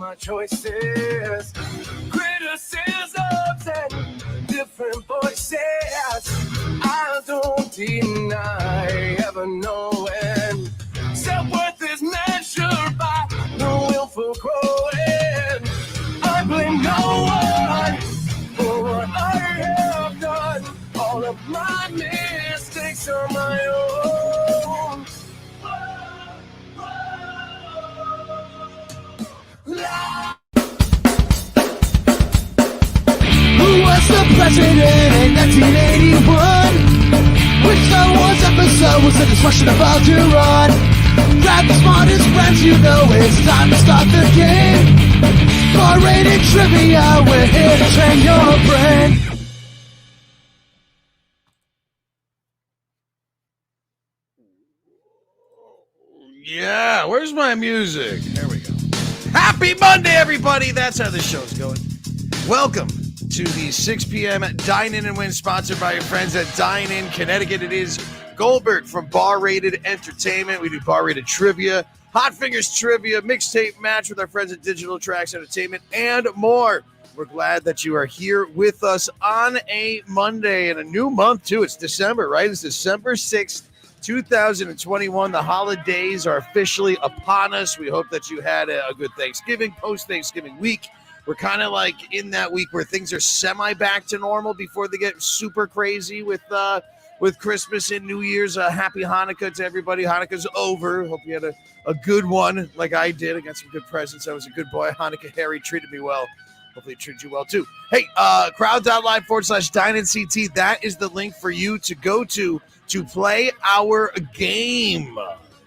my choices, criticisms and different voices. I don't deny ever knowing self-worth is measured by the will for growing. I blame no one for what I have done. All of my mistakes are my own. Who was the president in 1981? Which Star Wars episode was the destruction about to run? Grab the smartest friends, you know it's time to start the game. R-rated trivia, we're here to train your brain. Yeah, where's my music? There we go. Happy Monday, everybody. That's how this show's going. Welcome to the 6 p.m. Dine-In Win, sponsored by your friends at Dine-In Connecticut. It is Goldberg from Bar Rated Entertainment. We do Bar Rated Trivia, Hot Fingers Trivia, mixtape match with our friends at Digital Tracks Entertainment, and more. We're glad that you are here with us on a Monday and a new month, too. It's December, right? It's December 6th. 2021. The holidays are officially upon us. We hope that you had a good Thanksgiving, post-Thanksgiving week. We're kind of like in that week where things are semi back to normal before they get super crazy with Christmas and New Year's. Happy Hanukkah to everybody. Hanukkah's over. Hope you had a good one like I did. I got some good presents. I was a good boy. Hanukkah Harry treated me well. Hopefully it treated you well too. Hey, crowd.live/DineInCT. That is the link for you to go to play our game.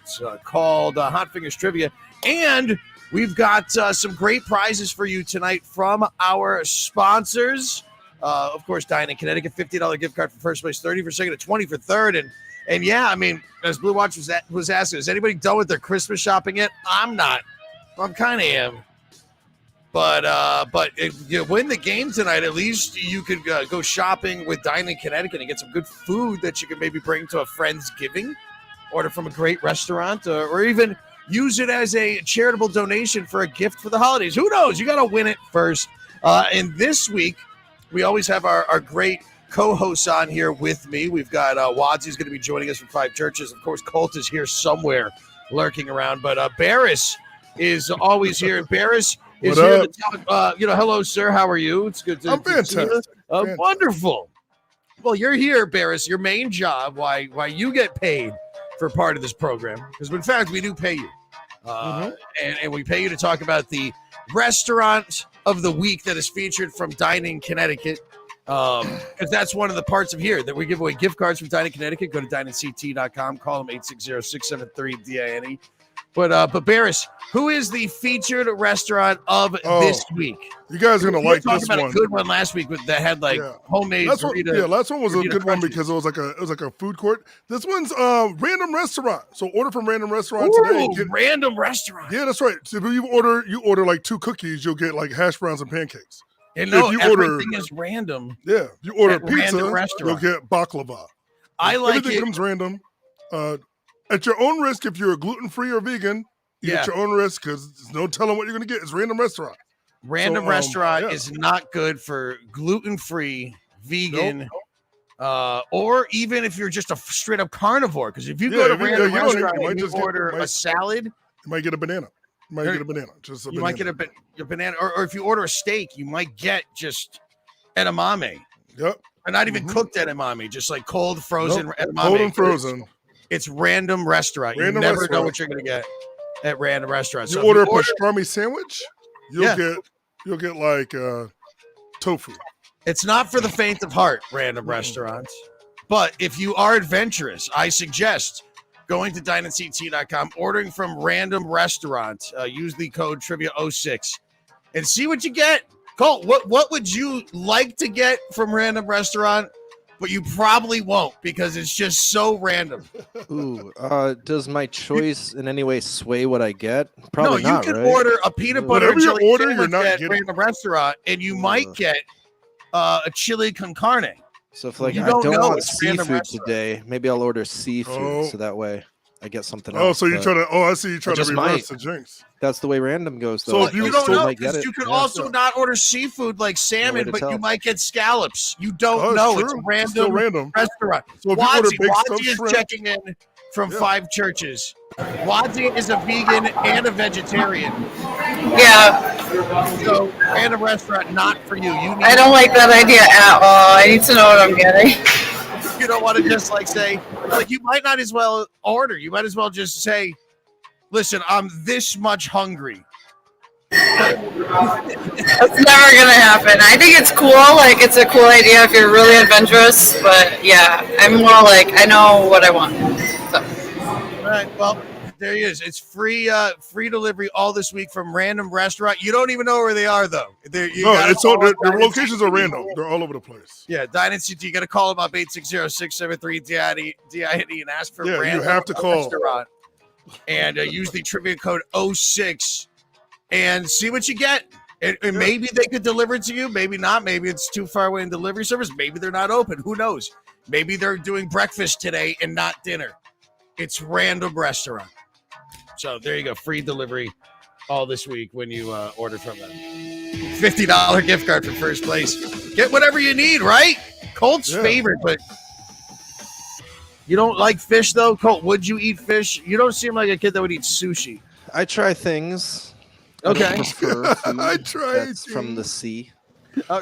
It's called Hot Fingers Trivia. And we've got some great prizes for you tonight from our sponsors. Of course, Dine-In Connecticut, $50 gift card for first place, 30 for second, and 20 for third. And yeah, I mean, as Blue Watch was asking, is anybody done with their Christmas shopping yet? I'm not. I'm kind of am. But if you win the game tonight, at least you could go shopping with Dine-In Connecticut and get some good food that you can maybe bring to a Friendsgiving, order from a great restaurant, or even use it as a charitable donation for a gift for the holidays. Who knows? You got to win it first. And this week, we always have our great co-hosts on here with me. We've got Wads, who's going to be joining us from Five Churches. Of course, Colt is here somewhere lurking around. But Barris is always here. Barris is here to talk. Hello, sir. How are you? It's good to see you. Wonderful. Well, you're here, Barris. Your main job, why you get paid for part of this program, because in fact we do pay you, and we pay you to talk about the restaurant of the week that is featured from Dine-In Connecticut, because that's one of the parts of here that we give away gift cards from Dine-In Connecticut. Go to dineinct.com, call them 860-673-DINE. But Barris, who is the featured restaurant of this week? You guys are gonna like this one. one. A good one last week that had homemade. Last one was a good one because it was like a food court. This one's random restaurant. So order from random restaurant today. Random restaurant. Yeah, that's right. So if you order like 2 cookies, you'll get like hash browns and pancakes. And no, everything is random. Yeah, if you order pizza, you'll get baklava. Everything comes random. At your own risk, if you're gluten-free or vegan, at your own risk, because there's no telling what you're going to get. It's random restaurant. Random restaurant is not good for gluten-free, vegan, or even if you're just a straight-up carnivore. Because if you go to random restaurant and you order a salad, you might get a banana. You might get a banana. Might get a banana. Or if you order a steak, you might get just edamame. Yep. Or not even cooked edamame, just like cold, frozen edamame. Cold and frozen. It's random restaurant. You never know what you're going to get at random restaurants. You order a pastrami sandwich, you'll get like tofu. It's not for the faint of heart, random restaurants. But if you are adventurous, I suggest going to dineinct.com, ordering from random restaurants. Use the code Trivia06 and see what you get. Colt, what would you like to get from random restaurant? But you probably won't because it's just so random. Ooh, does my choice in any way sway what I get? Probably not. No, you can order a peanut butter and jelly sandwich at a random restaurant, and you might get a chili con carne. So if I don't want seafood today, maybe I'll order seafood so that way I get something else. else. So you try to? Oh, I see. You try to reverse the jinx. That's the way random goes, though. So if you don't know, because you can also not order seafood like salmon, but you might get scallops. You don't know. True. It's a random, still random restaurant. So Wadzi is checking in from 5 churches. Wadzi is a vegan and a vegetarian. Yeah. So random restaurant, not for you. I don't like that idea at all. I need to know what I'm getting. You don't want to just say, you might not as well order. You might as well just say, listen, I'm this much hungry. That's never gonna happen. I think it's cool. Like, it's a cool idea if you're really adventurous. But yeah, I'm more like, I know what I want. So. All right. Well, there he is. It's free delivery all this week from random restaurant. You don't even know where they are, though. Their locations are random. They're all over the place. Yeah, Dine-In CT. You got to call them up 860-673-DINE and ask for random you have to call. Restaurant. And use the trivia code 06 and see what you get. And maybe they could deliver it to you. Maybe not. Maybe it's too far away in delivery service. Maybe they're not open. Who knows? Maybe they're doing breakfast today and not dinner. It's random restaurant. So there you go. Free delivery all this week when you order from them. $50 gift card for first place. Get whatever you need, right? Colt's favorite, but you don't like fish, though? Colt, would you eat fish? You don't seem like a kid that would eat sushi. I try things. Okay. I try things from the sea.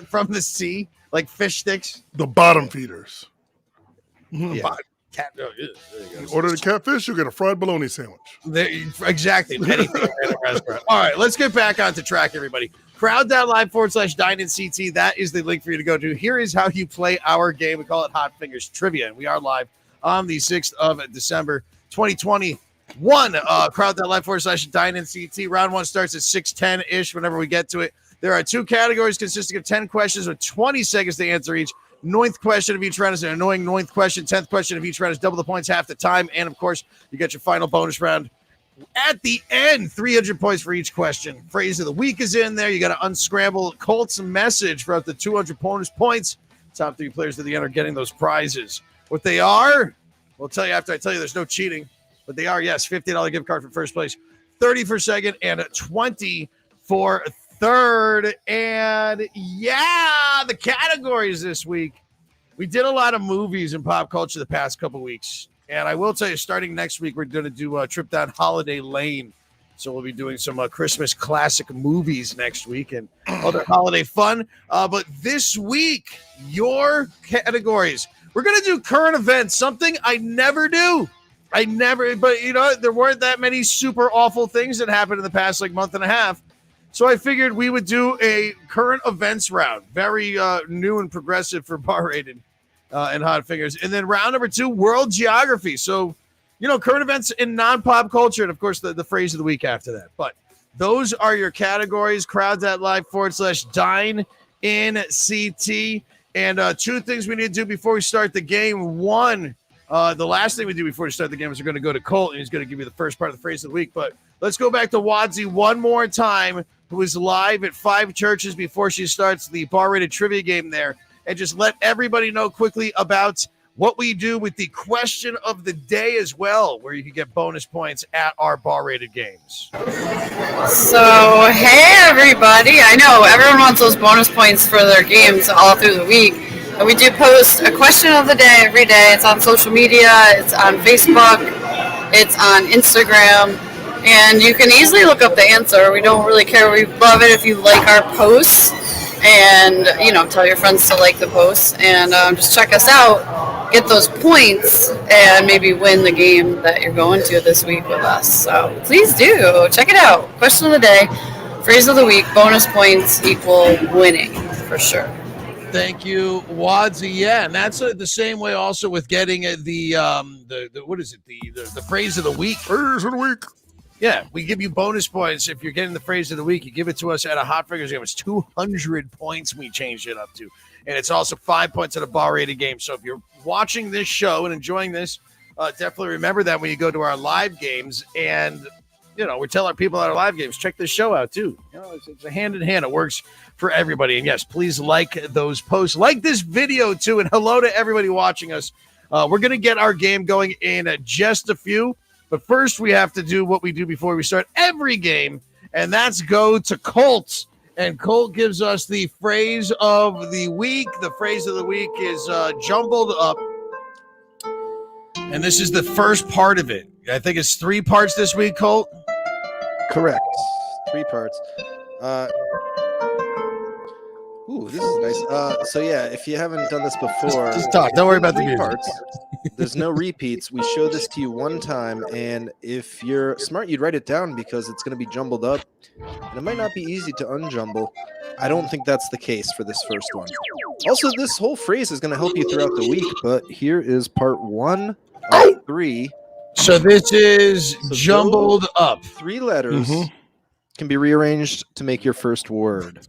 From the sea? Like fish sticks? The bottom feeders. Yeah. Order the catfish, you'll get a fried bologna sandwich. Exactly. Anything at a restaurant. All right, let's get back onto track, everybody. Crowd.live/Dine-In CT. That is the link for you to go to. Here is how you play our game. We call it Hot Fingers Trivia, and we are live on the 6th of December, 2021. Crowd.live/Dine-In CT. Round 1 starts at 6:10-ish whenever we get to it. There are 2 categories consisting of 10 questions with 20 seconds to answer each. 9th question of each round is an annoying 9th question. 10th question of each round is double the points, half the time. And, of course, you get your final bonus round at the end. 300 points for each question. Phrase of the week is in there. You got to unscramble Colt's message for up to 200 bonus points. Top 3 players at the end are getting those prizes. What they are, we'll tell you after I tell you there's no cheating. But they are, yes, $50 gift card for first place, 30 for second, and 20 for third. And the categories this week. We did a lot of movies and pop culture the past couple weeks. And I will tell you, starting next week, we're going to do a trip down Holiday Lane. So we'll be doing some Christmas classic movies next week and other holiday fun. But this week, your categories. We're going to do current events, something I never do. But there weren't that many super awful things that happened in the past month and a half. So I figured we would do a current events round, very new and progressive for Bar Rated and Hot Fingers. And then round number 2, world geography. So, current events in non-pop culture, and of course the phrase of the week after that. But those are your categories. Crowd.live/Dine-In CT. And 2 things we need to do before we start the game. 1, the last thing we do before we start the game is we're going to go to Colt, and he's going to give you the first part of the phrase of the week. But let's go back to Wadzi one more time, who is live at 5 churches before she starts the Bar Rated trivia game there. And just let everybody know quickly about what we do with the question of the day as well, where you can get bonus points at our Bar Rated games. So, hey, everybody. I know everyone wants those bonus points for their games all through the week. And we do post a question of the day every day. It's on social media. It's on Facebook. It's on Instagram. And you can easily look up the answer. We don't really care. We love it if you like our posts. And, tell your friends to like the posts. And just check us out. Get those points. And maybe win the game that you're going to this week with us. So please do. Check it out. Question of the day. Phrase of the week. Bonus points equal winning. For sure. Thank you, Wadzi. Yeah, and that's the same way also with getting the what is it? The phrase of the week. Phrase of the week. Yeah, we give you bonus points if you're getting the phrase of the week. You give it to us at a Hot Fingers game. It's 200 points we changed it up to. And it's also 5 points at a Bar Rated game. So if you're watching this show and enjoying this, definitely remember that when you go to our live games. And, we tell our people at our live games, check this show out too. It's a hand in hand. It works for everybody. And yes, please like those posts. Like this video too. And hello to everybody watching us. We're going to get our game going in just a few. But first, we have to do what we do before we start every game, and that's go to Colt. And Colt gives us the phrase of the week. The phrase of the week is jumbled up. And this is the first part of it. I think it's 3 parts this week, Colt. Correct. 3 parts. This is nice. So yeah, if you haven't done this before, just talk. Don't worry about the music. Parts. There's no repeats. We show this to you one time, and if you're smart, you'd write it down because it's going to be jumbled up, and it might not be easy to unjumble. I don't think that's the case for this first one. Also, this whole phrase is going to help you throughout the week, but here is part 1 of 3. So this is jumbled up. 3 letters can be rearranged to make your first word.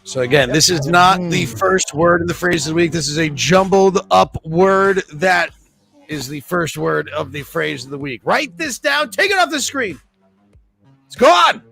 So again, this is not the first word in the phrase of the week. This is a jumbled up word that is the first word of the phrase of the week. Write this down. Take it off the screen. It's gone.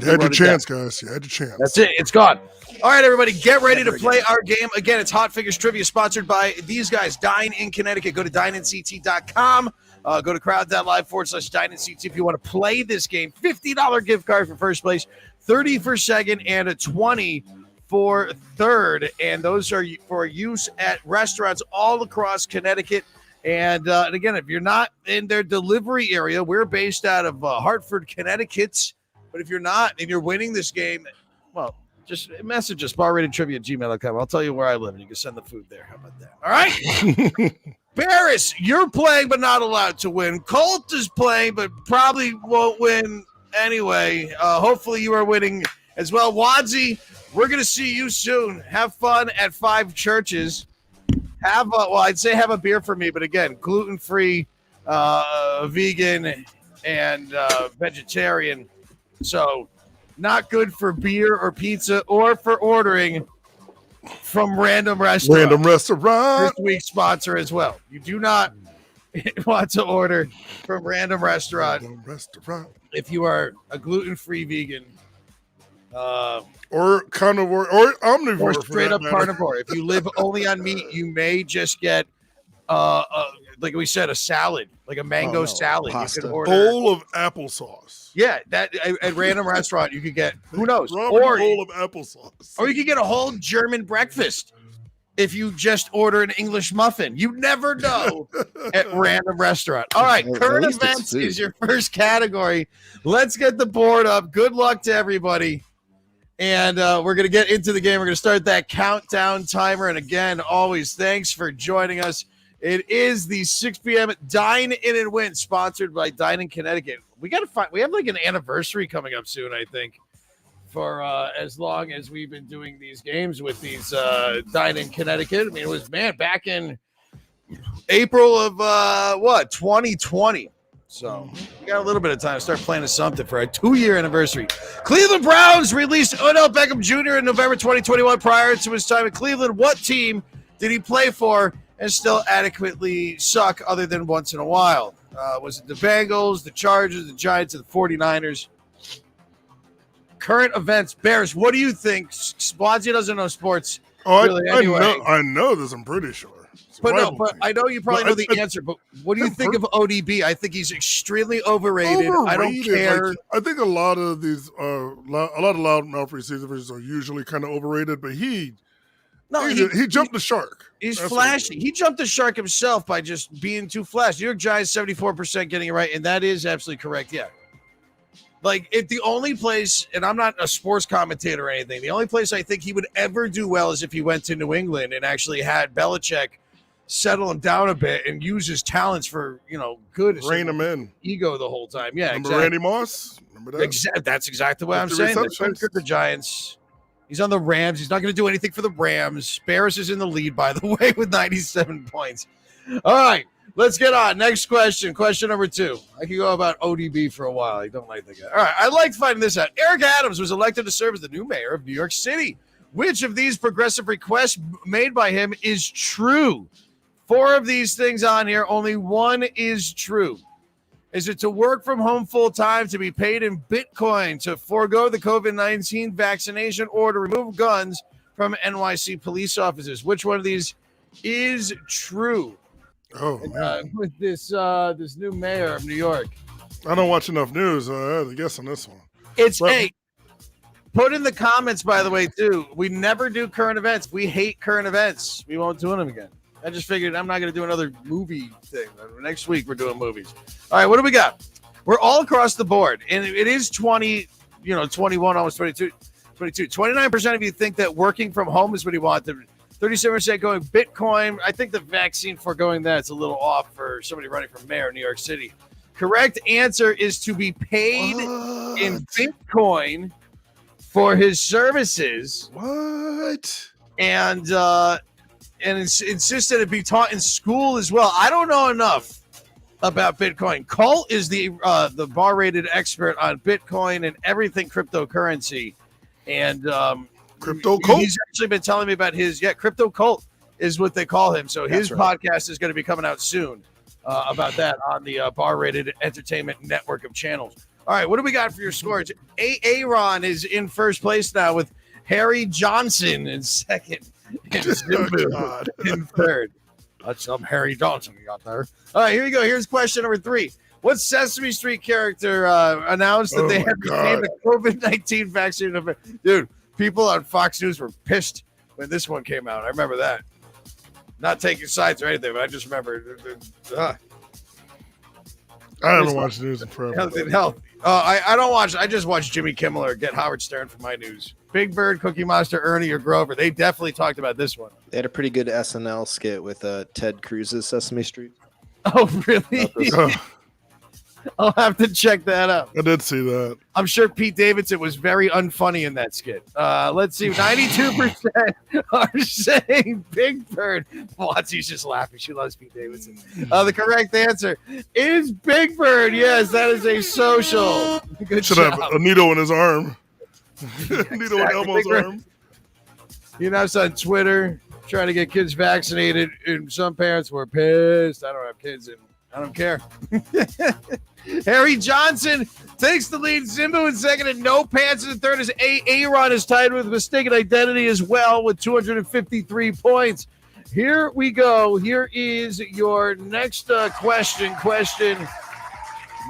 You had your chance, guys. You had your chance. That's it. It's gone. All right, everybody, get ready to play our game. Again, it's Hot Fingers Trivia, sponsored by these guys, Dine in Connecticut. Go to dineinct.com. Go to crowd.live/DineInCT if you want to play this game. $50 gift card for first place, 30 for second, and a 20 for third. And those are for use at restaurants all across Connecticut. And again, if you're not in their delivery area, we're based out of Hartford, Connecticut. But if you're not and you're winning this game, well, just message us, barratedtrivia@gmail.com. I'll tell you where I live, and you can send the food there. How about that? All right? Barris, you're playing but not allowed to win. Colt is playing but probably won't win anyway. Hopefully you are winning as well. Wadsy, we're going to see you soon. Have fun at 5 churches. I'd say have a beer for me, but again, gluten-free, vegan, and vegetarian. So not good for beer or pizza or for ordering from Random Restaurant. Random Restaurant. This week's sponsor as well. You do not want to order from Random Restaurant. Random Restaurant. If you are a gluten-free vegan. Or carnivore or omnivore. Or straight up carnivore. If you live only on meat, you may just get, like we said, a salad, like a mango salad. Pasta. You can order bowl of applesauce. Yeah, that at Random Restaurant you could get. Who knows? Or bowl of applesauce. Or you could get a whole German breakfast if you just order an English muffin. You never know at Random Restaurant. All right, current events is your first category. Let's get the board up. Good luck to everybody. And we're going to get into the game. We're going to start that countdown timer. And again, always thanks for joining us. It is the 6 p.m. Dine-In Win, sponsored by Dine-In Connecticut. We have like an anniversary coming up soon, I think, for as long as we've been doing these games with these Dine-In Connecticut. I mean, it was, back in April of 2020. So we got a little bit of time to start planning something for our 2-year anniversary. Cleveland Browns released Odell Beckham Jr. in November 2021. Prior to his time in Cleveland, what team did he play for and still adequately suck other than once in a while? Was it the Bengals, the Chargers, the Giants, or the 49ers? Current events. Bears, what do you think? Swansea doesn't know sports really anyway. I know this, I'm pretty sure. But I know you probably know the answer. But what do you think of ODB? I think he's extremely overrated. I don't care. I think a lot of these, a lot of loudmouth receivers are usually kind of overrated. But he jumped the shark. He's flashy. He jumped the shark himself by just being too flashy. New York Giants 74% getting it right, and that is absolutely correct. Yeah. Like, if the only place, and I'm not a sports commentator or anything, the only place I think he would ever do well is if he went to New England and actually had Belichick settle him down a bit and use his talents for, good. Rein him in. Ego the whole time. Yeah, Remember Randy Moss? Remember that? That's exactly what I'm saying. The Giants. He's on the Rams. He's not going to do anything for the Rams. Barris is in the lead, by the way, with 97 points. All right, let's get on. Next question. Question number 2. I could go about ODB for a while. I don't like the guy. All right, I like finding this out. Eric Adams was elected to serve as the new mayor of New York City. Which of these progressive requests made by him is true? 4 of these things on here, only 1 is true. Is it to work from home full time, to be paid in Bitcoin, to forego the COVID-19 vaccination, or to remove guns from NYC police officers? Which one of these is true? Oh, man. with this new mayor of New York. I don't watch enough news. I had to guess on this one. Hey, put in the comments, by the way, too. We never do current events. We hate current events. We won't do them again. I just figured I'm not going to do another movie thing. Next week, we're doing movies. All right, what do we got? We're all across the board, and it is 21, almost 22. 29% of you think that working from home is what you want. 37% going Bitcoin. I think the vaccine foregoing that's a little off for somebody running for mayor of New York City. Correct answer is to be paid in Bitcoin for his services. What? And insist that it be taught in school as well. I don't know enough about Bitcoin. Colt is the bar-rated expert on Bitcoin and everything cryptocurrency. And Crypto Colt? He's actually been telling me about his Crypto Colt is what they call him. So his podcast is going to be coming out soon about that on the bar-rated entertainment network of channels. All right, what do we got for your scores? Aaron is in first place now with Harry Johnson in second. And Zimbu in third. That's some Harry Johnson you got there. All right, here you go. Here's question number 3. What Sesame Street character announced that they had received the COVID-19 vaccine? Dude, people on Fox News were pissed when this one came out. I remember that. Not taking sides or anything, but I just remember. I haven't watched news in forever. I don't watch. I just watch Jimmy Kimmel or get Howard Stern for my news. Big Bird, Cookie Monster, Ernie, or Grover. They definitely talked about this one. They had a pretty good SNL skit with Ted Cruz's Sesame Street. Oh, really? I'll have to check that out. I did see that. I'm sure Pete Davidson was very unfunny in that skit. Let's see. 92% are saying Big Bird. Watsy's just laughing. She loves Pete Davidson. The correct answer is Big Bird. Yes, that is a social. Good Should job. have a needle in his arm. Needle in Elmo's arm. You know, it's on Twitter trying to get kids vaccinated, and some parents were pissed. I don't have kids, and I don't care. Harry Johnson takes the lead. Zimbu in second, and No Pants in third. As Aaron is tied with Mistaken Identity as well with 253 points. Here we go. Here is your next question. Question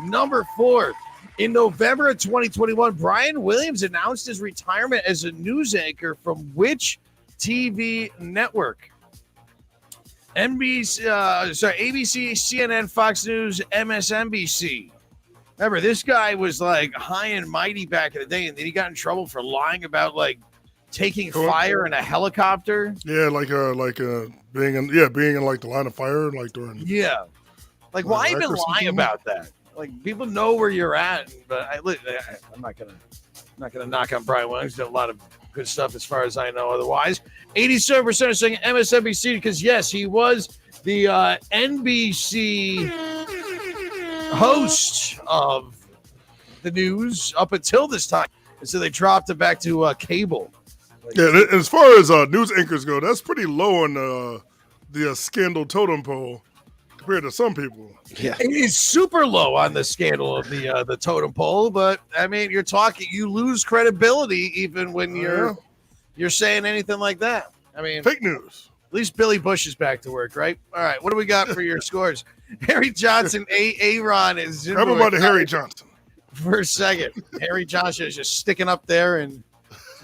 number 4. In November of 2021, Brian Williams announced his retirement as a news anchor from which TV network? ABC, CNN, Fox News, MSNBC. Remember, this guy was like high and mighty back in the day, and then he got in trouble for lying about like taking fire in a helicopter. Yeah, being in like the line of fire, like during. Yeah, like why even lie about that? Like people know where you're at, but I'm not gonna knock on Brian Williams. He's done a lot of good stuff as far as I know. Otherwise, 87% are saying MSNBC because yes, he was the NBC host of the news up until this time, and so they dropped it back to cable. Yeah, as far as news anchors go, that's pretty low on the scandal totem pole compared to some people. Yeah, it is super low on the scandal of the totem pole. But I mean, you lose credibility even when you're saying anything like that. I mean, fake news. At least Billy Bush is back to work, right? All right, what do we got for your scores? Harry Johnson, Aaron is everybody. Harry Johnson for a second. Harry Johnson is just sticking up there and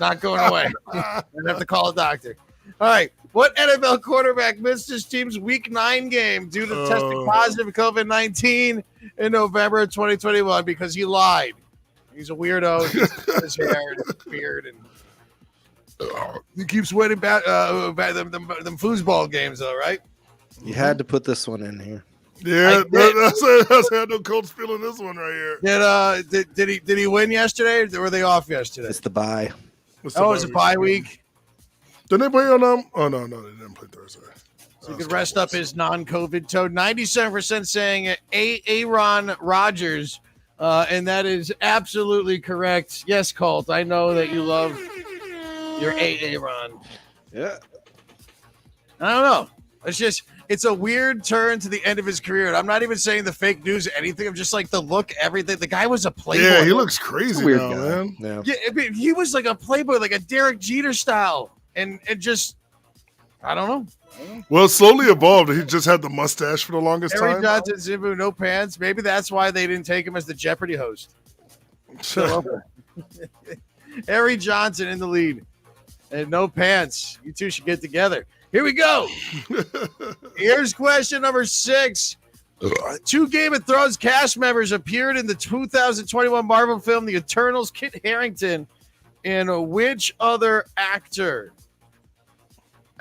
not going away. I have to call a doctor. All right. What NFL quarterback missed his team's Week 9 game due to testing positive COVID-19 in November of 2021 because he lied? He's a weirdo. His hair and his beard, and he keeps winning them foosball games, though, right? You had to put this one in here. Yeah, that's had no Colts feeling this one right here. Did he win yesterday, or were they off yesterday? It's the bye. It's a bye week. Didn't they play on Oh no, they didn't play Thursday. So he could rest up his non-COVID toe. 97% saying Aaron Rodgers, and that is absolutely correct. Yes, Colt, I know that you love your Aaron. Yeah. I don't know. It's a weird turn to the end of his career. And I'm not even saying the fake news or anything. I'm just like the look, everything. The guy was a playboy. Yeah, he looks crazy weird now, guy. man. Yeah. Yeah, he was like a playboy, like a Derek Jeter style. And just I don't know. Well, it slowly evolved. He just had the mustache for the longest Harry time. Johnson, Zimbu, no pants. Maybe that's why they didn't take him as the Jeopardy host. Harry Johnson in the lead. And no pants. You two should get together. Here we go. Here's question number 6. 2 Game of Thrones cast members appeared in the 2021 Marvel film The Eternals. Kit Harington and which other actor?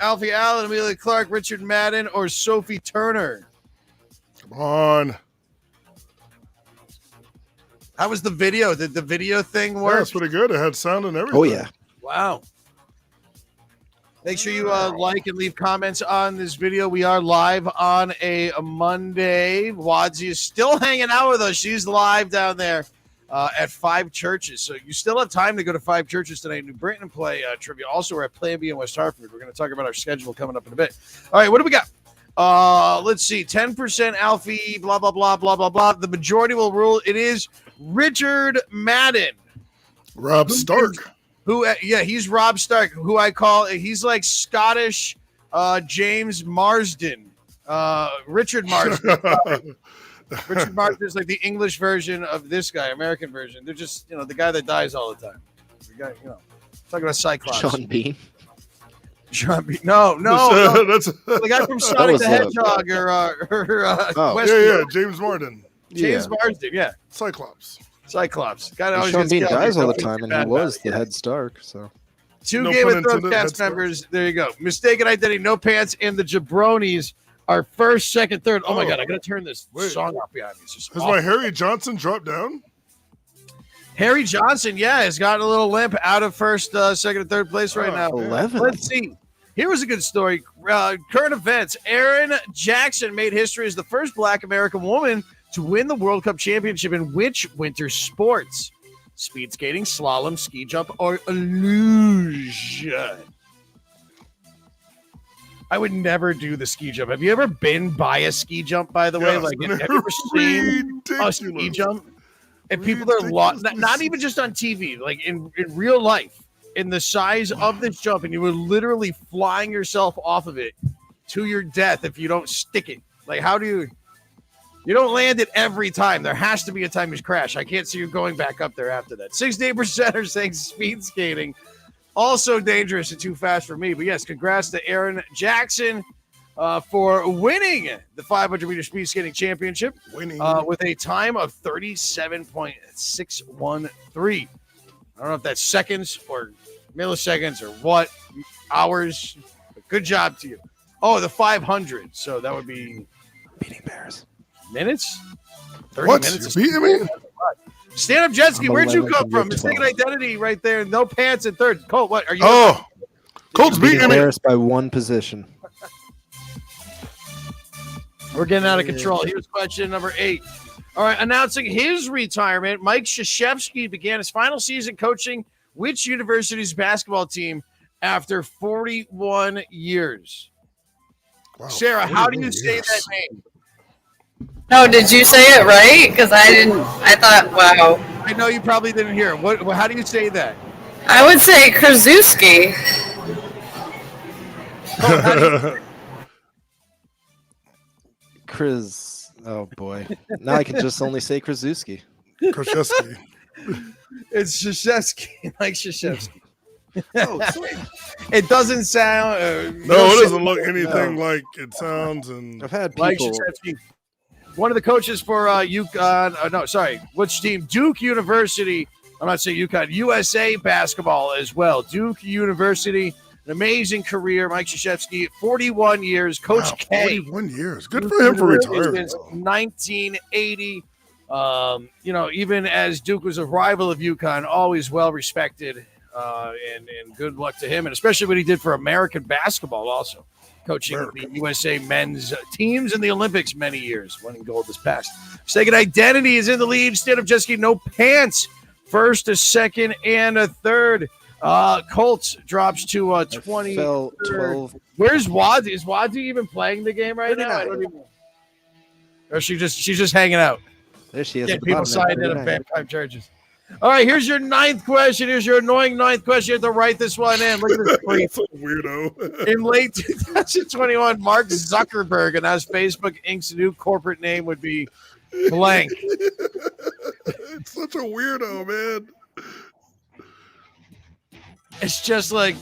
Alfie Allen, Amelia Clark, Richard Madden, or Sophie Turner? Come on. How was the video? Did the video thing work? Yeah, it's pretty good. It had sound and everything. Oh, yeah. Wow. Make sure you like and leave comments on this video. We are live on a Monday. Wadsy is still hanging out with us. She's live down there at 5 churches. So you still have time to go to 5 churches tonight in New Britain and play trivia. Also, we're at Plan B in West Hartford. We're going to talk about our schedule coming up in a bit. All right, what do we got? Let's see. 10% Alfie, blah, blah, blah, blah, blah, blah. The majority will rule. It is Richard Madden. Rob Stark. He's Rob Stark, who I call, he's like Scottish James Marsden. Richard Marsden. Richard Marsden is like the English version of this guy, American version. They're just, the guy that dies all the time. The guy, talking about Cyclops. Sean Bean. Sean Bean. No. That's the guy from Sonic the Hedgehog James Marsden. James Marsden, yeah. Cyclops. Sean Bean dies all the time, and he was the head Stark. So 2 Game of Thrones cast members. There you go. Mistaken identity, no pants, and the Jabronis are first, second, third. Oh my God, I gotta turn this song off behind me. Has my Harry Johnson dropped down? Harry Johnson, has gotten a little limp out of first, second, and third place right now. 11. Let's see. Here was a good story. Current events. Erin Jackson made history as the first Black American woman to win the World Cup championship in which winter sports? Speed skating, slalom, ski jump, or luge? I would never do the ski jump. Have you ever been by a ski jump, by the way? Like, have you ever seen a ski jump? And people are lost, not even just on TV, like in real life, in the size of this jump, and you were literally flying yourself off of it to your death if you don't stick it. Like, how do you... You don't land it every time. There has to be a time you crash. I can't see you going back up there after that. 68% are saying speed skating. Also dangerous and too fast for me. But yes, congrats to Erin Jackson for winning the 500-meter speed skating championship with a time of 37.613. I don't know if that's seconds or milliseconds or what, hours. But good job to you. Oh, the 500. So that would be... Beating Bears. Minutes? 30 what? minutes. You beating me? Stand up jet ski. Where'd you come from? Mistaken identity right there. No pants in third. Colt, what are you? Oh, Colt's beating me. Embarrassed by one position. We're getting out of control. Here's question number 8. All right, announcing his retirement, Mike Krzyzewski began his final season coaching which university's basketball team after 41 years? Wow, Sarah, how do you say that name? No, did you say it right? Because I didn't. I thought, wow. I know you probably didn't hear it. How do you say that? I would say Krzyzewski. Oh boy. Now I can just only say Krzyzewski. Krzyzewski. It's Krzyzewski, like Krzyzewski. Oh, sweet. It doesn't sound. No, it doesn't look anything like it sounds. And I've had people. Like one of the coaches for UConn. Which team? Duke University. I'm not saying UConn. USA basketball as well. Duke University. An amazing career. Mike Krzyzewski, 41 years. Coach K. 41 years. Good for him for retiring. Since 1980. Even as Duke was a rival of UConn, always well respected. And good luck to him, and especially what he did for American basketball also. Coaching the USA men's teams in the Olympics many years, winning gold this past. Second identity is in the lead. Stand up jet ski, no pants. First, a second, and a third. Colts drops to 20. 12. Where's Wadsy? Is Wadsy even playing the game right now? I don't even. Or she's just hanging out. There she is. Get people signed in at Vampire churches. All right, here's your ninth question. Here's your annoying ninth question. You have to write this one in. Look at this tweet. That's a weirdo. In late 2021, Mark Zuckerberg announced Facebook Inc.'s new corporate name would be blank. It's such a weirdo, man. It's just like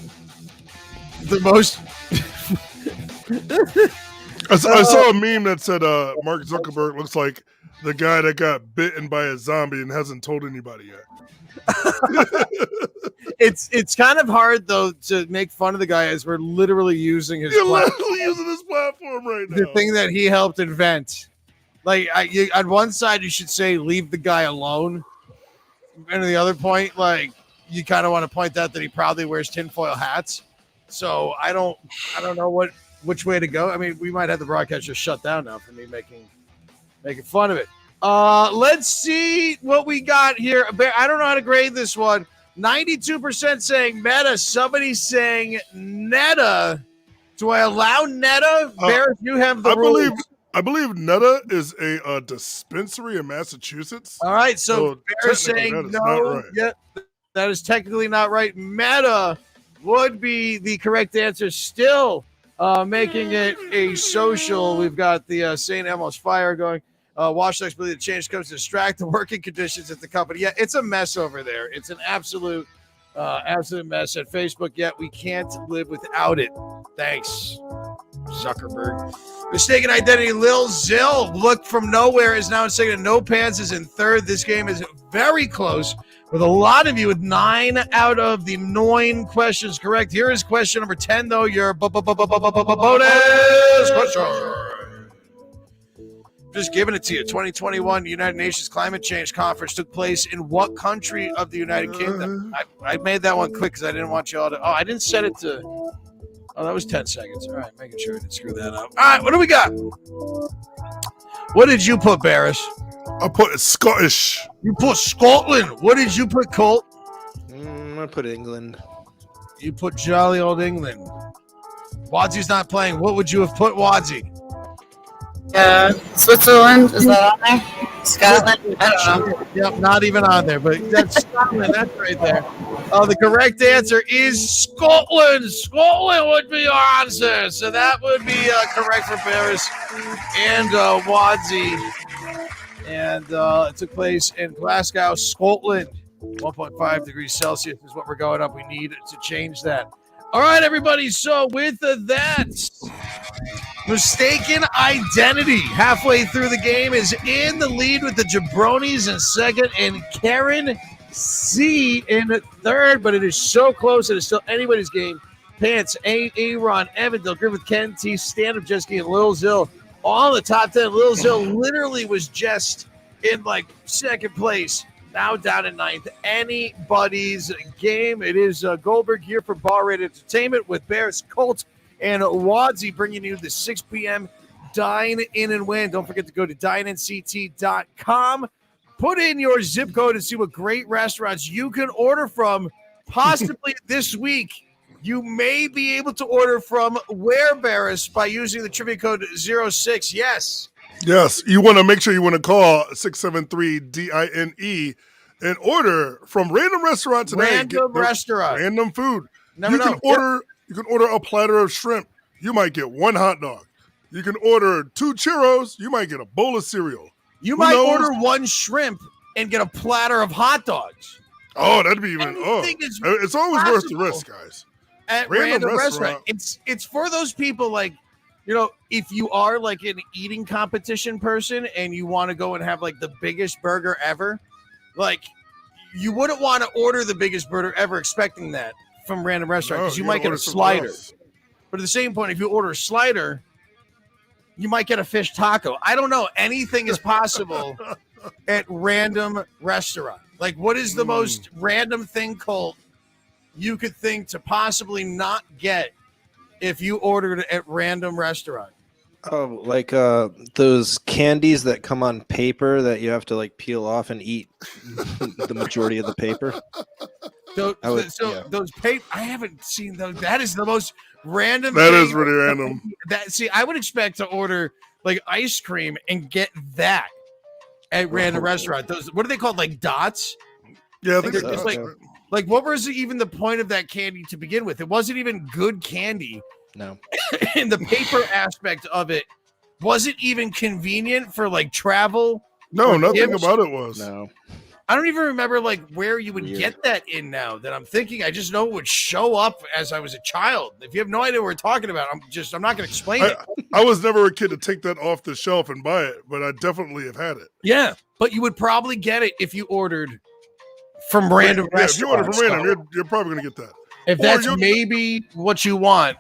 the most. I saw a meme that said Mark Zuckerberg looks like the guy that got bitten by a zombie and hasn't told anybody yet. It's kind of hard though to make fun of the guy as we're literally using his platform right now. The thing that he helped invent. Like on one side, you should say leave the guy alone, and on the other point, like you kind of want to point out that he probably wears tinfoil hats. So I don't know which way to go. I mean, we might have the broadcast just shut down now for me making fun of it. Let's see what we got here. I don't know how to grade this one. 92% saying Meta. Somebody saying Netta. Do I allow Netta? Barrett, you have the rules. I believe Netta is a dispensary in Massachusetts. All right, so Barrett's saying no. Right. Yeah, that is technically not right. Meta would be the correct answer. Still making it a social. We've got the St. Elmo's Fire going. Watchdogs believe the change comes to distract the working conditions at the company. Yeah, it's a mess over there. It's an absolute mess at Facebook. Yet we can't live without it. Thanks, Zuckerberg. Mistaken identity. Lil Zill looked from nowhere is now in second. No Pants is in third. This game is very close with a lot of you with 9 out of the 9 questions correct. Here is question number 10, though. Your bonus question. Just giving it to you. 2021 United Nations Climate Change Conference took place in what country of the United Kingdom? I made that one quick because I didn't want you all to. Oh, I didn't set it to. Oh, that was 10 seconds. All right, making sure I didn't screw that up. All right, what do we got? What did you put, Barris? I put Scottish. You put Scotland. What did you put, Colt? I put England. You put jolly old England. Wadsy's not playing. What would you have put, Wadsy? Switzerland, is that on there? Scotland? I don't know. Yep, not even on there, but that's Scotland. That's right there. The correct answer is Scotland. Scotland would be your answer. So that would be correct for Barris and Wadsy. And it took place in Glasgow, Scotland. 1.5 degrees Celsius is what we're going up. We need to change that. All right, everybody. So with that, mistaken identity halfway through the game is in the lead with the Jabronis in second and Karen C in third, but it is so close. It is still anybody's game. Pants, Aaron, Evandale, Griffith, Ken T, Stand-Up Jesky, and Lil Zill all in the top 10. Lil Zill literally was just in like second place. Now down in ninth. Anybody's game. It is Goldberg here for Bar Rate Entertainment with Barris, Colt, and Wadsy bringing you the 6 p.m. Dine-In and Win. Don't forget to go to dineinct.com. Put in your zip code and see what great restaurants you can order from. Possibly this week, you may be able to order from Where Barris by using the trivia code 06. Yes. Yes, you want to make sure you want to call 673-DINE and order from Random Restaurant today. Random Restaurant. Random food. Never know. You can order a platter of shrimp. You might get 1 hot dog. You can order 2 churros. You might get a bowl of cereal. You might order 1 shrimp and get a platter of hot dogs. Oh, that'd be even. It's always worth the risk, guys. At Random Restaurant. It's for those people like, you know, if you are like an eating competition person and you want to go and have like the biggest burger ever, like you wouldn't want to order the biggest burger ever expecting that from Random Restaurant because you might get a slider. But at the same point, if you order a slider, you might get a fish taco. I don't know. Anything is possible at Random Restaurant. Like, what is the most random thing, Colt, you could think to possibly not get if you ordered at Random Restaurant? Oh, like those candies that come on paper that you have to like peel off and eat the majority of the paper. Those paper, I haven't seen those. That is the most random. That is really random. I would expect to order like ice cream and get that at Random Restaurant. Those, what are they called? Like dots? Yeah, I think it was like, what was even the point of that candy to begin with? It wasn't even good candy. No. And the paper aspect of it wasn't even convenient for like travel. No, nothing about it was. No. I don't even remember like where you would get that in now that I'm thinking. I just know it would show up as I was a child. If you have no idea what we're talking about, I'm not going to explain it. I was never a kid to take that off the shelf and buy it, but I definitely have had it. Yeah, but you would probably get it if you ordered from random restaurants. If you order from random, you're probably going to get that. If that's maybe what you want,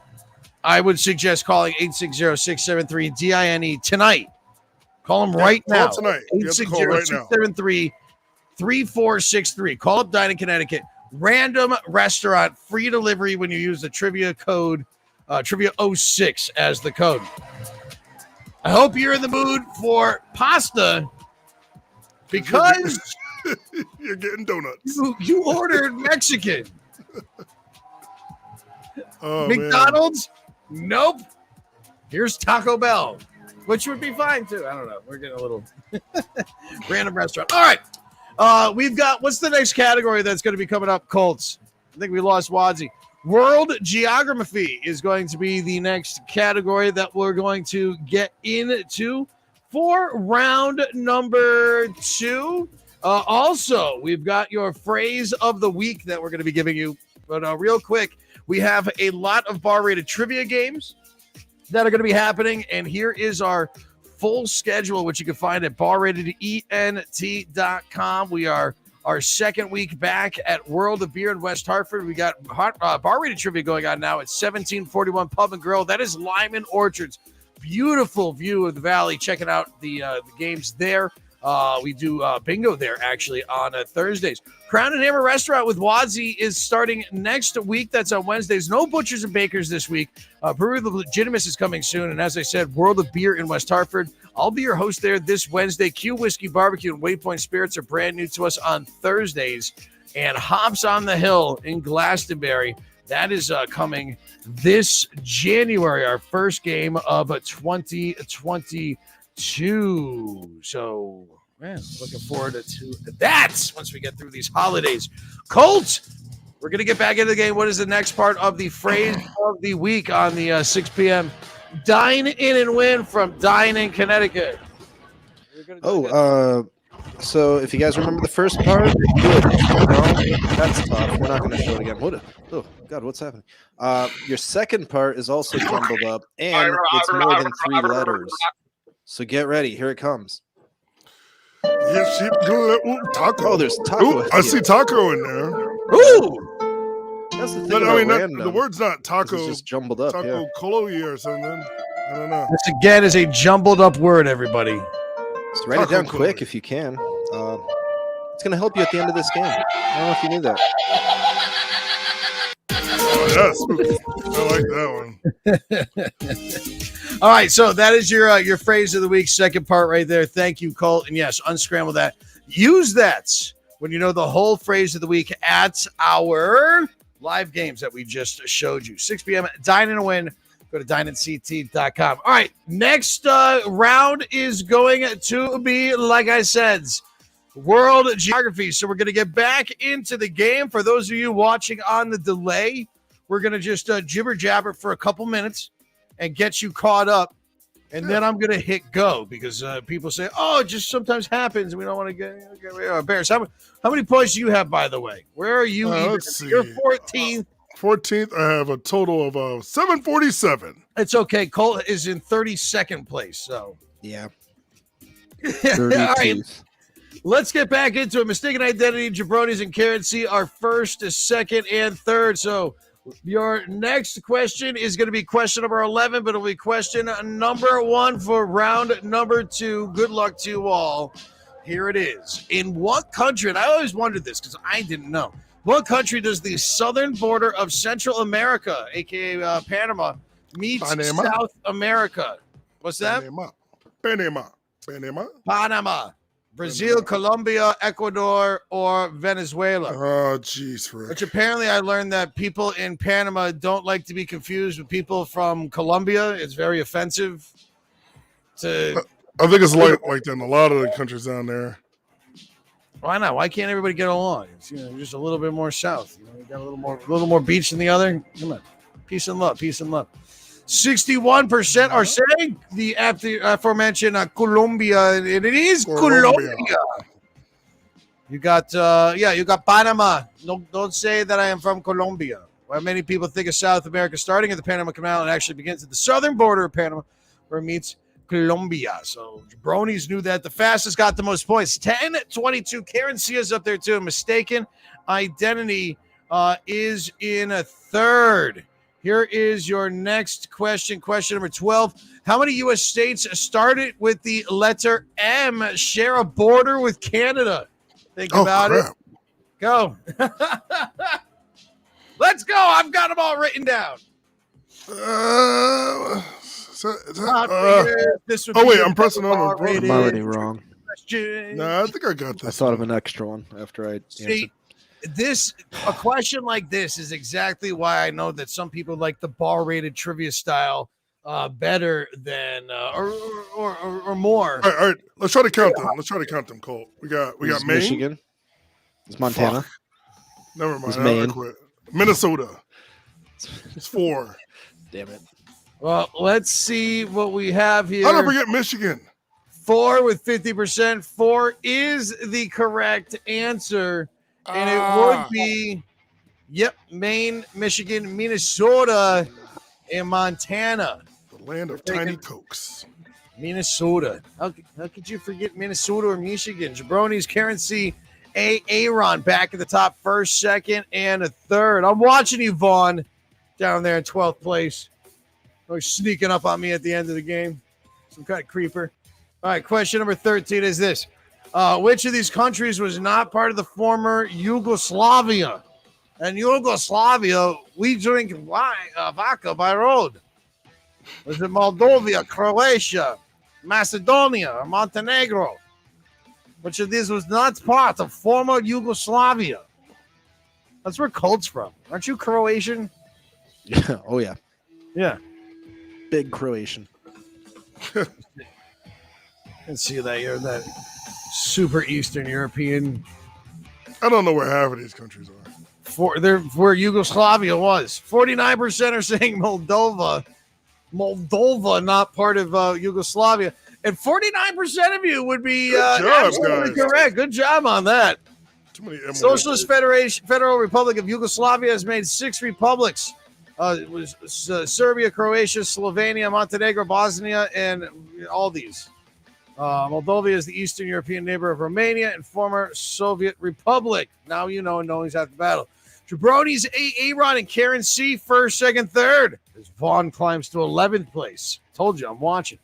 I would suggest calling 860-673-DINE tonight. Call them right now. Call tonight. 860-673-3463. Call up Dine in Connecticut. Random restaurant, free delivery when you use the trivia code, trivia 06 as the code. I hope you're in the mood for pasta because you're getting donuts. You ordered Mexican. McDonald's? Man. Nope. Here's Taco Bell, which would be fine too. I don't know. We're getting a little random restaurant. All right. We've got, what's the next category that's going to be coming up? Colts. I think we lost Wadsy. World Geography is going to be the next category that we're going to get into for round number 2. Also, we've got your phrase of the week that we're going to be giving you. But real quick, we have a lot of bar-rated trivia games that are going to be happening. And here is our full schedule, which you can find at barratedent.com. We are our second week back at World of Beer in West Hartford. We got bar-rated trivia going on now at 1741 Pub and Grill. That is Lyman Orchards. Beautiful view of the valley. Checking out the games there. We do bingo there, actually, on Thursdays. Crown and Hammer Restaurant with Wadsy is starting next week. That's on Wednesdays. No Butchers and Bakers this week. Brewery of the Legitimus is coming soon. And as I said, World of Beer in West Hartford. I'll be your host there this Wednesday. Q Whiskey Barbecue and Waypoint Spirits are brand new to us on Thursdays. And Hops on the Hill in Glastonbury. That is coming this January, our first game of 2022. So, man, looking forward to that once we get through these holidays. Colts, we're going to get back into the game. What is the next part of the phrase of the week on the 6 p.m. Dine-In and Win from Dine-In, Connecticut? So if you guys remember the first part, good. That's tough. We're not going to show it again. Oh, God, what's happening? Your second part is also jumbled up, and it's more than 3 letters. So get ready. Here it comes. Yes, taco. Oh, there's taco. I see taco in there. Ooh. That's the thing. But I mean, the word's not taco. It's just jumbled up. Taco Coloy or something. I don't know. This again is a jumbled up word, everybody. Just write it down quick if you can. It's going to help you at the end of this game. I don't know if you knew that. Oh, yeah, spooky. I like that one. All right, so that is your phrase of the week, second part right there. Thank you, Colt. And yes, unscramble that. Use that when you know the whole phrase of the week at our live games that we just showed you. 6 p.m. Dine-In and Win. Go to dineinct.com. All right, next round is going to be, like I said, World Geography. So we're going to get back into the game. For those of you watching on the delay, we're going to just jibber jabber for a couple minutes and get you caught up. And then I'm going to hit go because people say, oh, it just sometimes happens. We don't want to get embarrassed. How many points do you have, by the way? Where are you? Let's see. You're 14th. 14th, I have a total of 747. It's okay. Colt is in 32nd place. So, yeah. All right. Let's get back into it. Mistaken identity, jabronis, and currency are first, second, and third. So, your next question is going to be question number 11, but it'll be question number 1 for round number 2. Good luck to you all. Here it is. In what country, and I always wondered this because I didn't know, what country does the southern border of Central America, a.k.a. Panama, meet South America? What's that? Panama. Brazil, Colombia, Ecuador, or Venezuela. Oh, jeez, Rick. Which apparently I learned that people in Panama don't like to be confused with people from Colombia. It's very offensive. I think it's like that in a lot of the countries down there. Why not? Why can't everybody get along? It's, just a little bit more south. You got a little more beach than the other. Come on, peace and love. 61% are saying the aforementioned Colombia, and it is Colombia. You got Panama. Don't say that I am from Colombia. Where many people think of South America starting at the Panama Canal and actually begins at the southern border of Panama, where it meets Colombia. So Jabronis knew that. The fastest got the most points. 10-22. Karen Cia's up there too. Mistaken identity is in a third. Here is your next question. Question number 12. How many U.S. states started with the letter M, share a border with Canada? Think about it. Go. Let's go. I've got them all written down. I'm pressing on. I'm already wrong. Nah, I think I got this. I thought of an extra one after I answered. A question like this is exactly why I know that some people like the bar-rated trivia style better than or more. All right. Let's try to count them. Colt. We got Maine, Michigan. It's Montana. Fuck. Never mind. Maine. I quit. Minnesota. It's 4. Damn it. Well, let's see what we have here. How did I forget Michigan? 4 with 50%. 4 is the correct answer. And it would be, Maine, Michigan, Minnesota, and Montana. The land of tiny cokes. Minnesota. How could you forget Minnesota or Michigan? Jabronis, Karen C, Aaron back at the top, first, second, and a third. I'm watching you, Vaughn, down there in 12th place. Sneaking up on me at the end of the game. Some kind of creeper. All right, question number 13 is this. Which of these countries was not part of the former Yugoslavia? And Yugoslavia, we drink vodka by road. Was it Moldova, Croatia, Macedonia, or Montenegro? Which of these was not part of former Yugoslavia? That's where Colt's from. Aren't you Croatian? Yeah. Oh, yeah. Yeah. Big Croatian. And see that you're that super Eastern European. I don't know where half of these countries are. They're where Yugoslavia was. 49% are saying Moldova. Moldova, not part of Yugoslavia. And 49% of you would be absolutely correct. Good job on that. Too many Socialist Federal Republic of Yugoslavia has made 6 republics. It was Serbia, Croatia, Slovenia, Montenegro, Bosnia, and all these. Moldova is the Eastern European neighbor of Romania and former Soviet Republic. Now you know, knowing's half the battle. Jabronis, Aaron, and Karen C, first, second, third. As Vaughn climbs to 11th place. Told you, I'm watching.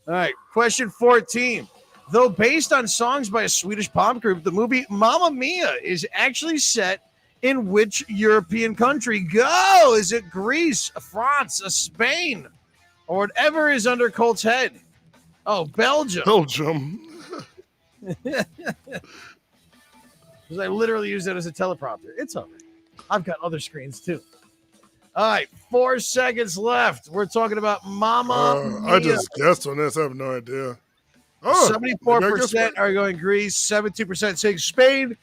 All right, question 14. Though based on songs by a Swedish pop group, the movie Mamma Mia is actually set in which European country? Go! Is it Greece, France, Spain, or whatever is under Colt's head? Oh, Belgium. Because I literally use it as a teleprompter. It's all right. I've got other screens too. All right, 4 seconds left. We're talking about Mamma Mia. I just guessed on this. I have no idea. 74% are going Greece. 72% saying Spain.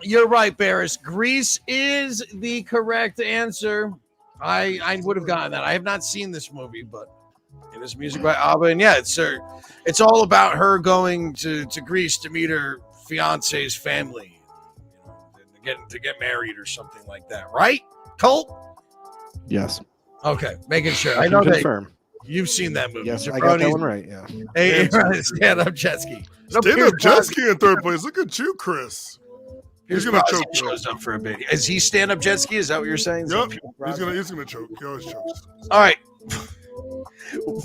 You're right, Barris. Greece is the correct answer. I would have gotten that. I have not seen this movie, but it is music by ABBA. And yeah, it's all about her going to Greece to meet her fiance's family, to get married or something like that. Right, Colt? Yes. Okay, making sure. I know confirm. That you've seen that movie. Yes, I got that one right. Yeah. Hey, stand-up jet ski. Stand-up jet ski in third place. Look at you, Chris. He's gonna choke. Shows up for a bit. Is he stand-up jet ski? Is that what you're saying? Yep. He's gonna choke. He always chokes. All right.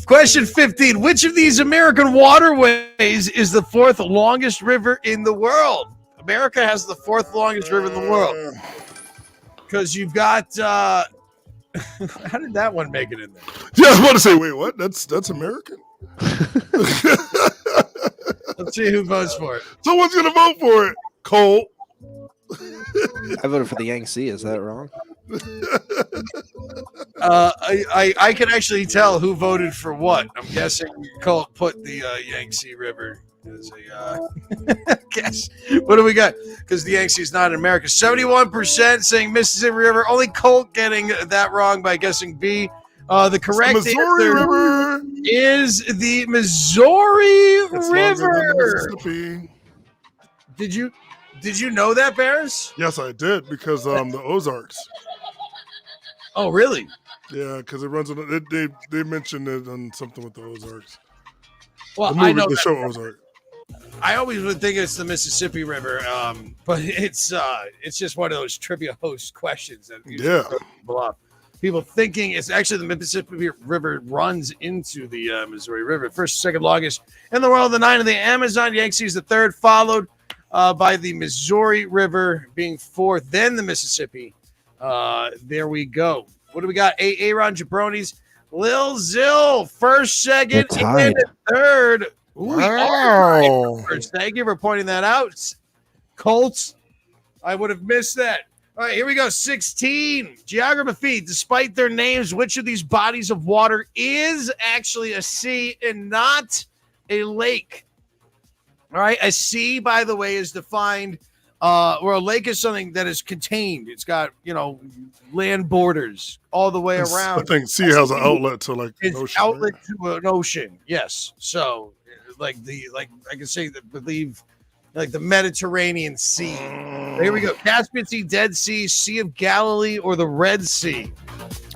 Question 15. Which of these American waterways is the 4th longest river in the world? America has the 4th longest river in the world. Because you've got how did that one make it in there? Yeah, I was about to say, wait, what? That's American? Let's see who votes for it. Someone's gonna vote for it. Cole. I voted for the Yangtze. Is that wrong? I can actually tell who voted for what. I'm guessing Colt put the Yangtze River As a guess. What do we got? Because the Yanksee's not in America. 71% saying Mississippi River. Only Colt getting that wrong by guessing B. The correct Missouri answer River is the Missouri River. Mississippi. Did you know that, Bears? Yes, I did, because the Ozarks. Oh, really? Yeah, because it runs on. They mentioned it on something with the Ozarks. Well, the movie, I know the that. show Ozark. I always would think it's the Mississippi River, but it's just one of those trivia host questions that usually throw people off. People thinking it's actually the Mississippi River runs into the Missouri River. First, second longest in the world. The 9 of the Amazon. Yankees the third, followed by the Missouri River being fourth, then the Mississippi. There we go. What do we got? Aaron Jabronis, Lil Zill, first, second, and third. Ooh, wow. First. Thank you for pointing that out. Colts, I would have missed that. All right, here we go. 16. Geography. Despite their names, which of these bodies of water is actually a sea and not a lake? All right, a sea, by the way, is defined, or a lake is something that is contained. It's got, land borders all the way around. I think sea has an outlet to an it's ocean. Outlet to an ocean, yes. So, I can say that believe like the Mediterranean Sea. Here we go. Caspian Sea, Dead Sea, Sea of Galilee, or the Red Sea.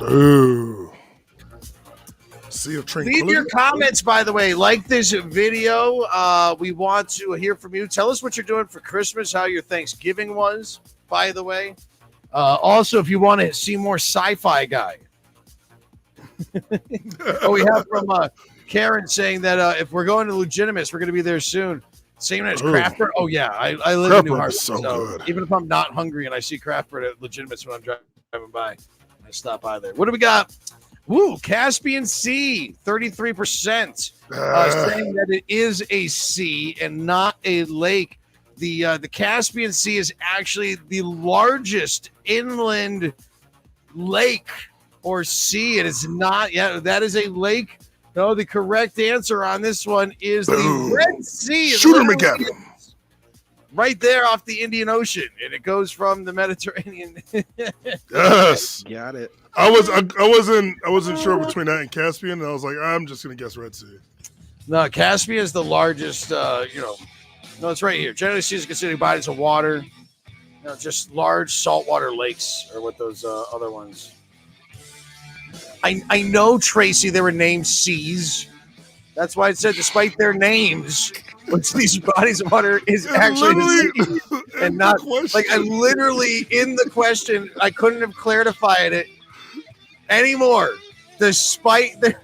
Ooh. Sea of Tranquility. Leave your comments, by the way. Like this video. We want to hear from you. Tell us what you're doing for Christmas, how your Thanksgiving was, by the way. Also, if you want to see more sci-fi guy. We have from Karen saying that if we're going to Legitimates, we're going to be there soon. Same as Craft Bird. Oh, yeah. I live in New Hartford. So good. Even if I'm not hungry and I see Craft Bird at Legitimates when I'm driving by, I stop by there. What do we got? Woo, Caspian Sea, 33%, saying that it is a sea and not a lake. The Caspian Sea is actually the largest inland lake or sea. It is not. Yeah, that is a lake. No, the correct answer on this one is the Red Sea. Shooter McGavin. Right there off the Indian Ocean, and it goes from the Mediterranean. Yes, got it. I wasn't sure between that and Caspian, and I was like, I'm just gonna guess Red Sea. No, Caspian is the largest. No, it's right here. Generally, seas are considered bodies of water. Just large saltwater lakes are what those other ones. I know, Tracy, they were named seas. That's why it said, despite their names, which these bodies of water is actually the sea and not like I literally in the question. I couldn't have clarified it anymore. Despite their.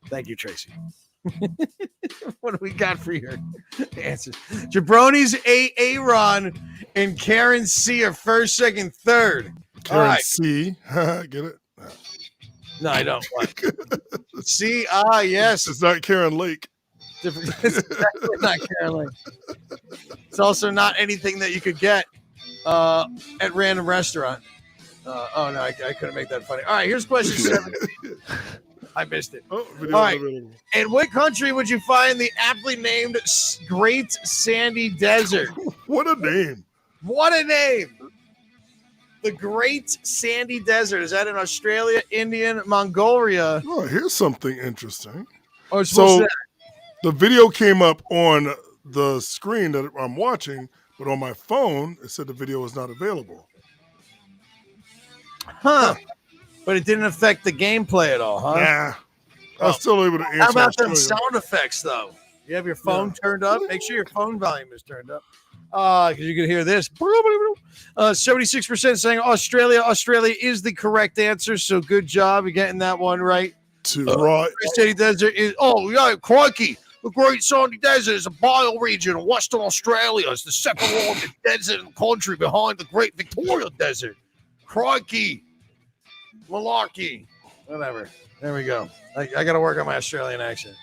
Thank you, Tracy. What do we got for your answers? Jabronis, Aaron, and Karen C are first, second, third. Karen C. Get it? No, I don't. C. Yes. It's not Karen Lake. Different. It's definitely not Karen Lake. It's also not anything that you could get at random restaurant. Oh, no, I couldn't make that funny. All right, here's question 7. I missed it. All right. In what country would you find the aptly named Great Sandy Desert? What a name. What a name. The Great Sandy Desert. Is that in Australia, India, Mongolia? Oh, here's something interesting. Oh, so the video came up on the screen that I'm watching, but on my phone, it said the video was not available. Huh. But it didn't affect the gameplay at all, huh? Yeah. I was still able to answer. How about them sound effects, though? You have your phone turned up? Make sure your phone volume is turned up. Because you can hear this. 76% saying Australia. Australia is the correct answer, so good job. You're getting that one right. Right. Great Sandy Desert is, crikey. The Great Sandy Desert is a bioregion of Western Australia. It's the second longest desert in the country behind the Great Victoria Desert. Crikey. Malarkey. Whatever. There we go. I got to work on my Australian accent.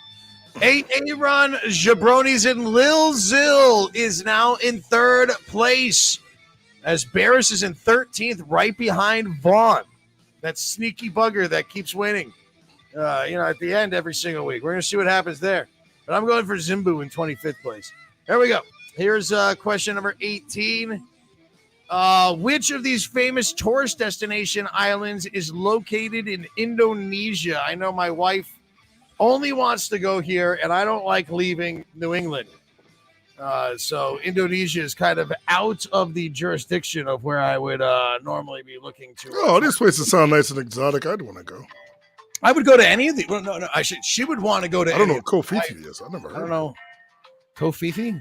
Aaron Jabronis and Lil Zill is now in third place, as Barris is in 13th, right behind Vaughn. That sneaky bugger that keeps winning. At the end every single week. We're going to see what happens there. But I'm going for Zimbu in 25th place. There we go. Here's question number 18. Which of these famous tourist destination islands is located in Indonesia? I know my wife only wants to go here, and I don't like leaving New England. So Indonesia is kind of out of the jurisdiction of where I would normally be looking to. Oh, these places sound nice and exotic. I'd want to go. I would go to any of the. Well, no. She would want to go to. I don't know what Kofifi is. I've never heard. I don't know. Kofifi?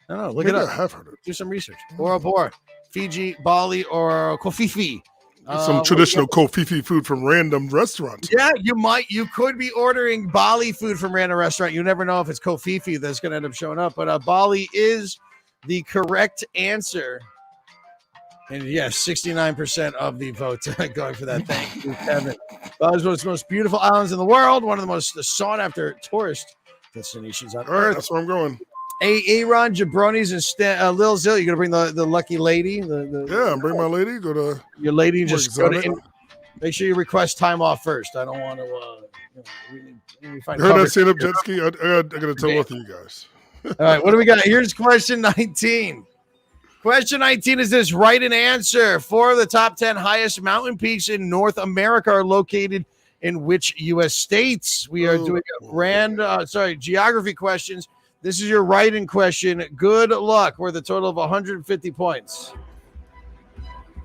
I don't know. Look Maybe it up. I have heard it. Do some research. Bora Bora, Fiji, Bali, or Kofifi. Some traditional Kofifi food from random restaurants. Yeah, you could be ordering Bali food from random restaurant. You never know if it's Kofifi that's going to end up showing up. But Bali is the correct answer. And yes, 69% of the votes going for that. Thank you, Kevin. Bali is one of the most beautiful islands in the world. One of the most sought after tourist destinations on Earth. That's where I'm going. Aaron, Jabronis, and Lil Zil. You gonna bring the lucky lady? I'm bring my lady. Go to your lady. Just go to. Make sure you request time off first. I don't want to. We find. You heard that stand up jet ski? I gotta tell both of you guys. All right, what do we got? Here's question 19. Question 19 is this: write an answer. 4 of the top 10 highest mountain peaks in North America are located in which U.S. states? We are doing geography questions. This is your writing question. Good luck. We're the total of 150 points.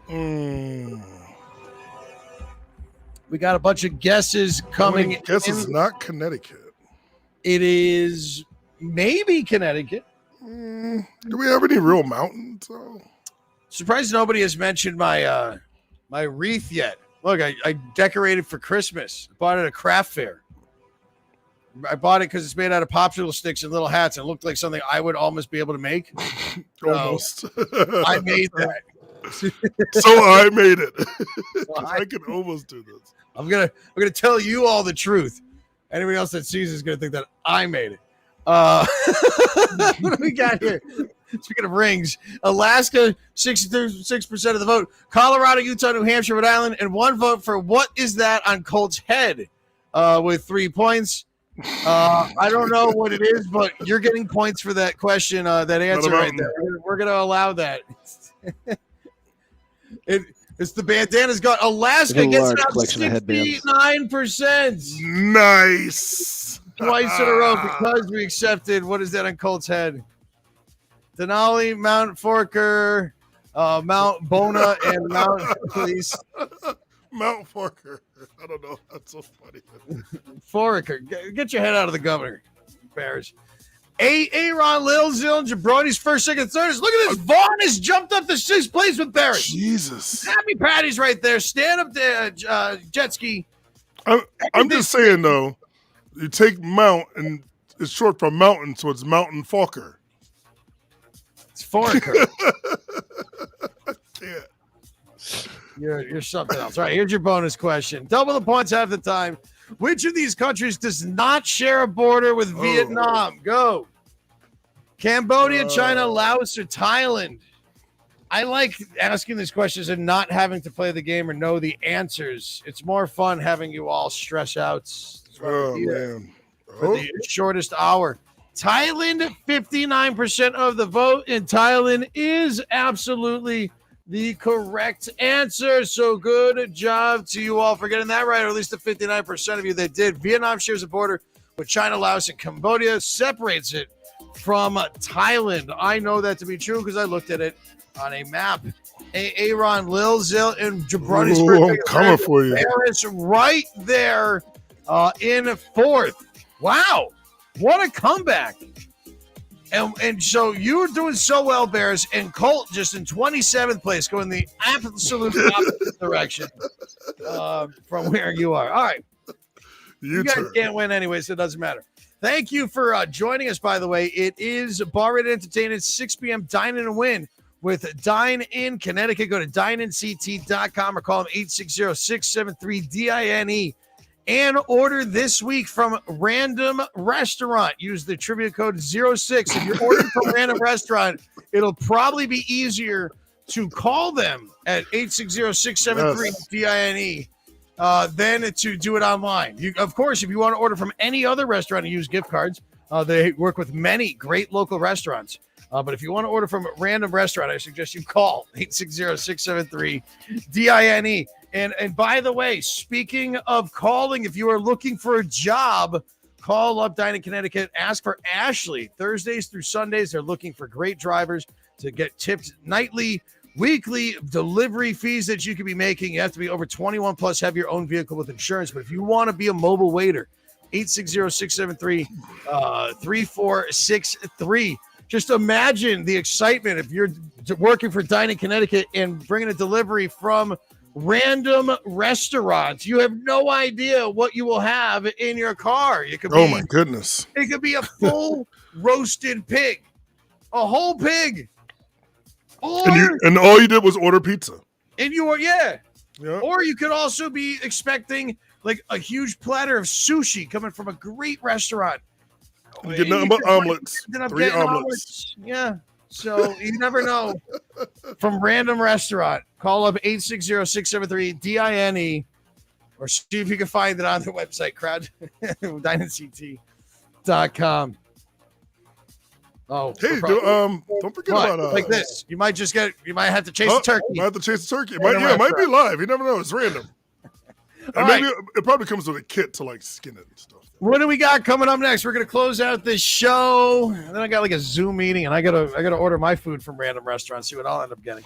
We got a bunch of guesses coming. Guess it's not Connecticut. It is maybe Connecticut. Do we have any real mountains? Surprised nobody has mentioned my my wreath yet. Look, I decorated for Christmas. I bought it at a craft fair. I bought it because it's made out of popsicle sticks and little hats. It looked like something I would almost be able to make. Almost. I made that. So I made it. I can almost do this. I'm gonna tell you all the truth. Anybody else that sees it is gonna think that I made it. What do we got here? Speaking of rings, Alaska, 66% of the vote. Colorado, Utah, New Hampshire, Rhode Island, and 1 vote for what is that on Colt's head with 3 points. I don't know what it is, but you're getting points for that question, that answer right there. We're going to allow that. It's the bandana's got Alaska gets it out 69%. Nice. Twice in a row because we accepted. What is that on Colt's head? Denali, Mount Forker, Mount Bona, and Mount Police. Mount Forker. I don't know. That's so funny. Foraker. Get your head out of the governor, Bears. Aaron, Lil Zil, and Jabroni's first, second, third. Look at this. Vaughn has jumped up to 6th place with Barrett. Jesus. Happy Patty's right there. Stand up there, jet ski. I'm just saying, though, you take Mount, and it's short for mountain, so it's Mountain Forker. It's Foraker. I can't. You're something else. All right, here's your bonus question. Double the points half the time. Which of these countries does not share a border with Vietnam? Go. Cambodia, China, Laos, or Thailand? I like asking these questions and not having to play the game or know the answers. It's more fun having you all stress out. Man. For the shortest hour. Thailand, 59% of the vote, and Thailand is absolutely the correct answer. So good job to you all for getting that right, or at least the 59% of you that did. Vietnam shares a border with China, Laos, and Cambodia, separates it from Thailand. I know that to be true because I looked at it on a map. Aaron, Lil Zil, and Jabroni's I'm coming for you. Paris right there in 4th. Wow, what a comeback. And so you were doing so well, Bears, and Colt just in 27th place, going the absolute opposite direction from where you are. All right. You guys can't win anyway, so it doesn't matter. Thank you for joining us, by the way. It is Bar Rated Entertainment, 6 p.m. Dine-In Win with Dine-In Connecticut. Go to dineinct.com or call them 860-673-DINE. And order this week from Random Restaurant. Use the trivia code 06. If you're ordering from Random Restaurant, it'll probably be easier to call them at 860-673-DINE than to do it online. Of course, if you want to order from any other restaurant and use gift cards, They work with many great local restaurants. But if you want to order from a random restaurant, I suggest you call 860-673-DINE. And by the way, speaking of calling, if you are looking for a job, call up Dine-In Connecticut. Ask for Ashley. Thursdays through Sundays, they're looking for great drivers to get tipped nightly, weekly delivery fees that you could be making. You have to be over 21 plus, have your own vehicle with insurance. But if you want to be a mobile waiter, 860-673-3463. Just imagine the excitement if you're working for Dine-In Connecticut and bringing a delivery from random restaurants. You have no idea what you will have in your car. It could be, my goodness. It could be a full roasted pig, a whole pig. And all you did was order pizza. And you were, yeah. Or you could also be expecting like a huge platter of sushi coming from a great restaurant. You get nothing but omelets. 3 omelets. Yeah. So you never know. From random restaurant, call up 860-673-DINE or see if you can find it on their website, dinenct.com. Oh, hey, don't forget about like this. You might have to chase a turkey. You might have to chase a turkey. It might be live. You never know. It's random. And maybe it probably comes with a kit to like skin it and stuff. What do we got coming up next? We're gonna close out this show. And then I got like a Zoom meeting, and I gotta order my food from random restaurants. See what I'll end up getting.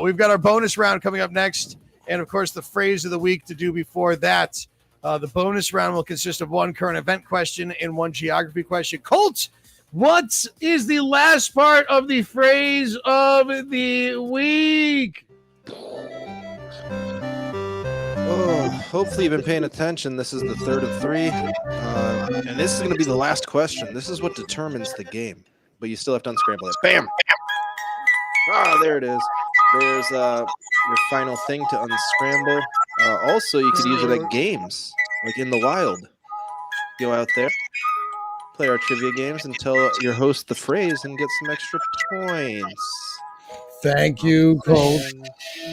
We've got our bonus round coming up next, and of course the phrase of the week to do before that. The bonus round will consist of 1 current event question and 1 geography question. Colt, what is the last part of the phrase of the week? Oh, hopefully you've been paying attention. This is the third of 3. And this is going to be the last question. This is what determines the game. But you still have to unscramble it. Bam! Ah, there it is. There's your final thing to unscramble. Also, you could use it at games, like in the wild. Go out there, play our trivia games, and tell your host the phrase and get some extra points. Thank you, Colt.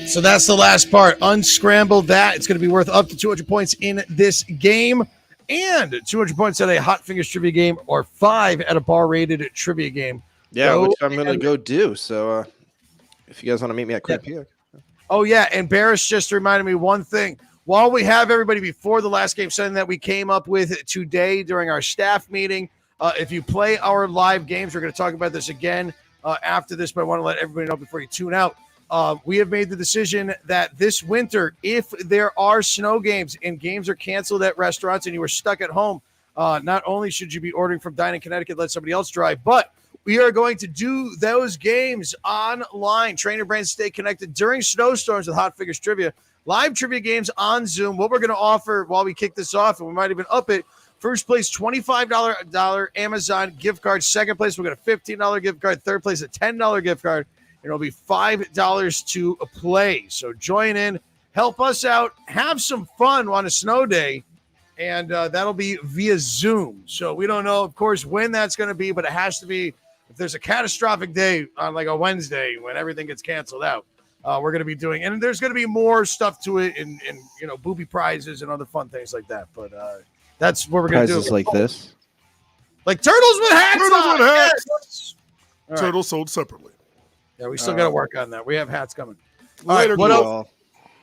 So that's the last part. Unscramble that. It's going to be worth up to 200 points in this game and 200 points at a Hot Fingers trivia game or 5 at a bar-rated trivia game. Yeah, which I'm going to go do. So if you guys want to meet me at Quinnipiac. Oh, yeah, and Barris just reminded me one thing. While we have everybody before the last game, something that we came up with today during our staff meeting, if you play our live games, we're going to talk about this again after this, but I want to let everybody know before you tune out. We have made the decision that this winter, if there are snow games and games are canceled at restaurants and you are stuck at home, not only should you be ordering from Dine-In Connecticut, let somebody else drive, but we are going to do those games online. Train your brain to stay connected during snowstorms with Hot Fingers Trivia. Live trivia games on Zoom. What we're going to offer while we kick this off, and we might even up it, first place, $25 Amazon gift card. Second place, we'll get a $15 gift card. Third place, a $10 gift card. And it'll be $5 to play. So join in, help us out, have some fun on a snow day, and that'll be via Zoom. So we don't know, of course, when that's going to be, but it has to be if there's a catastrophic day on like a Wednesday when everything gets canceled out. We're going to be doing, and there's going to be more stuff to it, and booby prizes and other fun things like that. But that's what we're going to do. Prizes like this, like turtles with hats. Yes. Turtles sold separately. Yeah, we still got to work on that. We have hats coming. Later, right, what else?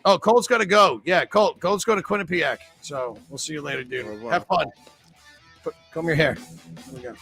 Oh, Colt's got to go. Yeah, Colt's going to Quinnipiac. So we'll see you later, dude. Oh, wow. Have fun. Comb your hair. There we go.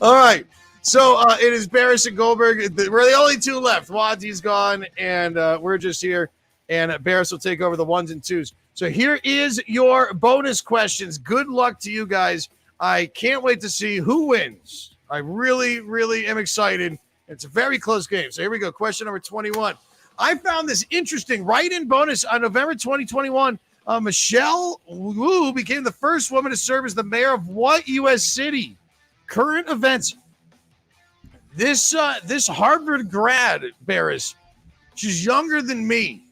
All right. So it is Barris and Goldberg. We're the only 2 left. Wadsey's gone, and we're just here. And Barris will take over the 1s and 2s. So here is your bonus questions. Good luck to you guys. I can't wait to see who wins. I really, really am excited. It's a very close game. So here we go. Question number 21. I found this interesting. Write-in bonus on November 2021. Michelle Wu became the first woman to serve as the mayor of what U.S. city? Current events. This Harvard grad, Barris, she's younger than me.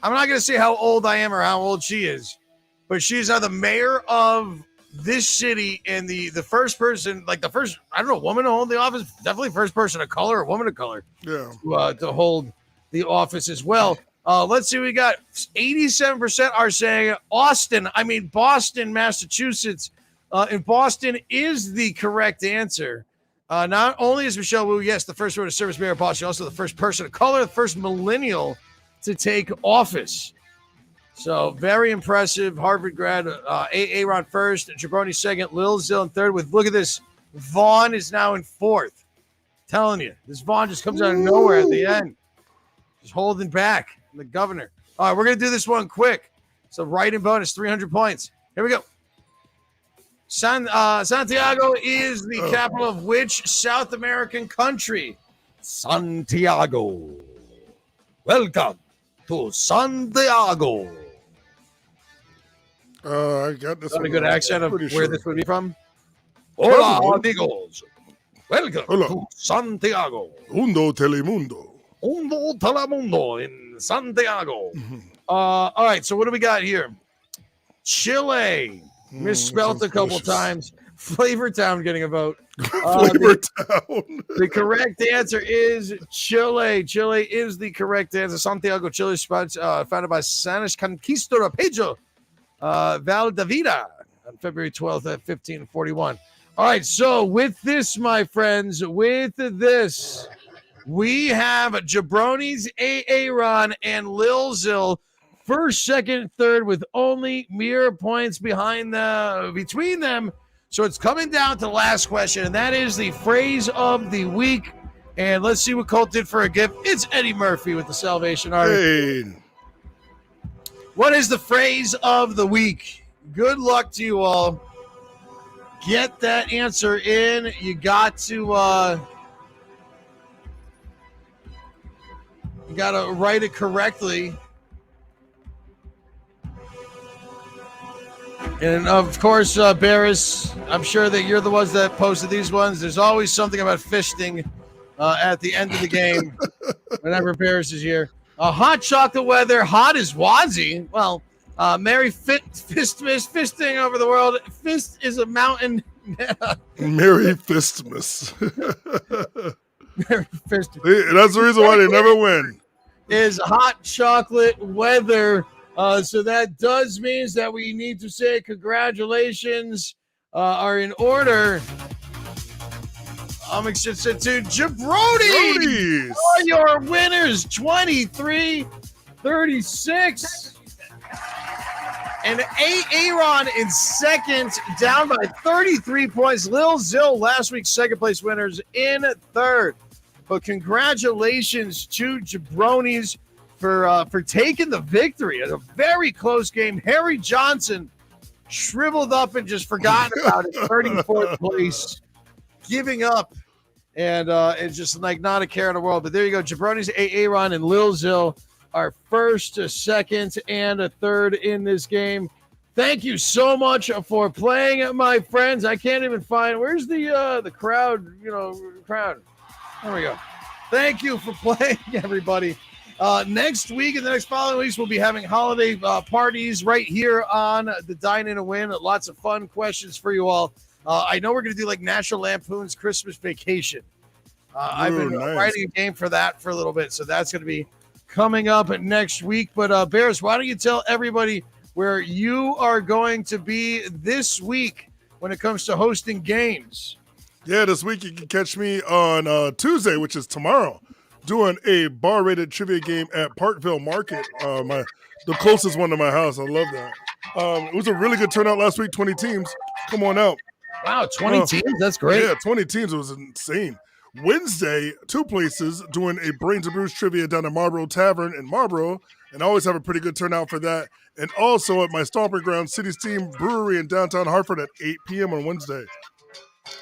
I'm not going to say how old I am or how old she is, but she's now the mayor of this city and the first person, like the first, I don't know, woman to hold the office, definitely first person of color or woman of color to hold the office as well. Let's see. We got 87% are saying Boston, Massachusetts. And Boston is the correct answer. Not only is Michelle Wu, yes, the first woman to serve as mayor of Boston, also the first person of color, the first millennial to take office. So very impressive. Harvard grad, Aaron first, Jabroni second, Lil Zill in third. Look at this. Vaughn is now in fourth. Telling you, this Vaughn just comes out of nowhere at the end. Just holding back the governor. All right, we're going to do this one quick. So write-in bonus, 300 points. Here we go. Santiago is the capital of which South American country? Santiago. Welcome to Santiago. I got this. Got a good accent of where this would be from. Hola, amigos. Welcome to Santiago. Mundo Telemundo. Mundo Telemundo in Santiago. All right, so what do we got here? Chile. Misspelled a couple times. Flavor Town getting a vote. Flavor Town. The correct answer is Chile. Chile is the correct answer. Santiago, Chile, founded by Spanish conquistador Pedro Valdivia on February 12th at 1541. All right, so with this, my friends, we have Jabronis, Aaron, and Lil Zill first, second, third, with only mere points between them. So it's coming down to the last question, and that is the phrase of the week. And let's see what Colt did for a gift. It's Eddie Murphy with the Salvation Army. Hey. What is the phrase of the week? Good luck to you all. Get that answer in. You got to write it correctly. And, of course, Barris, I'm sure that you're the ones that posted these ones. There's always something about fisting at the end of the game whenever Barris is here. Hot chocolate weather. Hot as Wadsey. Well, Merry Fisting over the world. Fist is a mountain. Merry Fistmas. Merry Fist. That's the reason why they never win. Is hot chocolate weather. So that does means that we need to say congratulations are in order. I'm excited to Jabroni. Are your winners 23-36. And Aaron in second, down by 33 points. Lil Zill, last week's second place winners, in third. But congratulations to Jabronis for taking the victory. It was a very close game. Harry Johnson shriveled up and just forgotten about it. 34th place, giving up, and it's just like not a care in the world. But there you go. Jabronis, Aaron, and Lil Zill are first, a second, and a third in this game. Thank you so much for playing, my friends. I can't even find where's the crowd. Crowd. There we go. Thank you for playing, everybody. Next week and the next following weeks, we'll be having holiday parties right here on the Dine-In Win. Lots of fun questions for you all. I know we're going to do like National Lampoon's Christmas Vacation. I've been writing a game for that for a little bit, so that's going to be coming up next week. But Bears, why don't you tell everybody where you are going to be this week when it comes to hosting games? Yeah, this week you can catch me on Tuesday, which is tomorrow, doing a bar-rated trivia game at Parkville Market, the closest one to my house. I love that. It was a really good turnout last week, 20 teams. Come on out. Wow, 20 teams? That's great. Yeah, 20 teams. It was insane. Wednesday, 2 places, doing a Brains and Brews trivia down at Marlboro Tavern in Marlboro, and I always have a pretty good turnout for that. And also at my stomping ground, City Steam Brewery in downtown Hartford at 8 p.m. on Wednesday.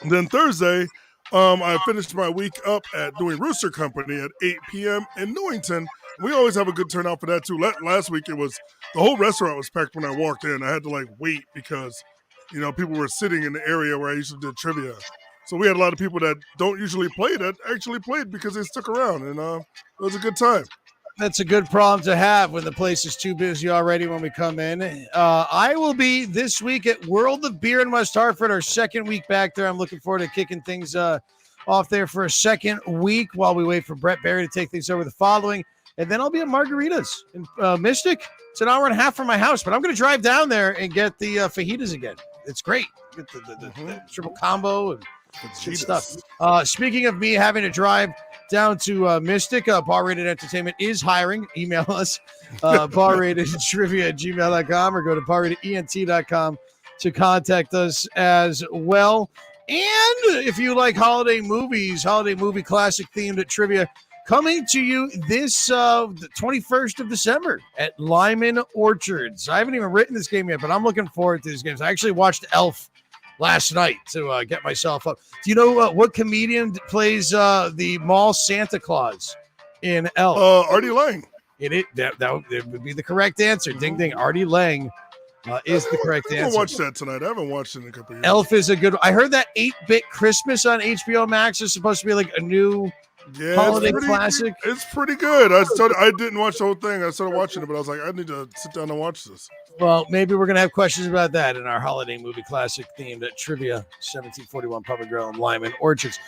And then Thursday, I finished my week up at doing Rooster Company at 8 p.m. in Newington. We always have a good turnout for that, too. Last week, the whole restaurant was packed when I walked in. I had to, wait because, people were sitting in the area where I usually did trivia. So we had a lot of people that don't usually play that actually played because they stuck around, and it was a good time. That's a good problem to have when the place is too busy already when we come in. I will be this week at World of Beer in West Hartford, our second week back there. I'm looking forward to kicking things off there for a second week while we wait for Brett Berry to take things over the following. and then I'll be at Margaritas in Mystic. It's an hour and a half from my house, but I'm going to drive down there and get the fajitas again. It's great. Get the triple combo and good stuff. Speaking of me having to drive down to Mystic, Bar Rated Entertainment is hiring. Email us, barratedtrivia@gmail.com, or go to barratedent.com to contact us as well. And if you like holiday movies, holiday movie classic themed trivia, coming to you this the 21st of December at Lyman Orchards. I haven't even written this game yet, but I'm looking forward to these games. I actually watched Elf last night to get myself up. Do you know what comedian plays the mall Santa Claus in Elf? Artie Lang. That would be the correct answer. Ding, ding. Artie Lang is the correct answer. I'm going to watch that tonight. I haven't watched it in a couple of years. Elf is a good. I heard that 8-Bit Christmas on HBO Max is supposed to be like a new holiday classic. It's pretty good. I didn't watch the whole thing. I started watching it, but I was like, I need to sit down and watch this. Well, maybe we're going to have questions about that in our holiday movie classic themed trivia, 1741 Pub and Grill in Lyman Orchards.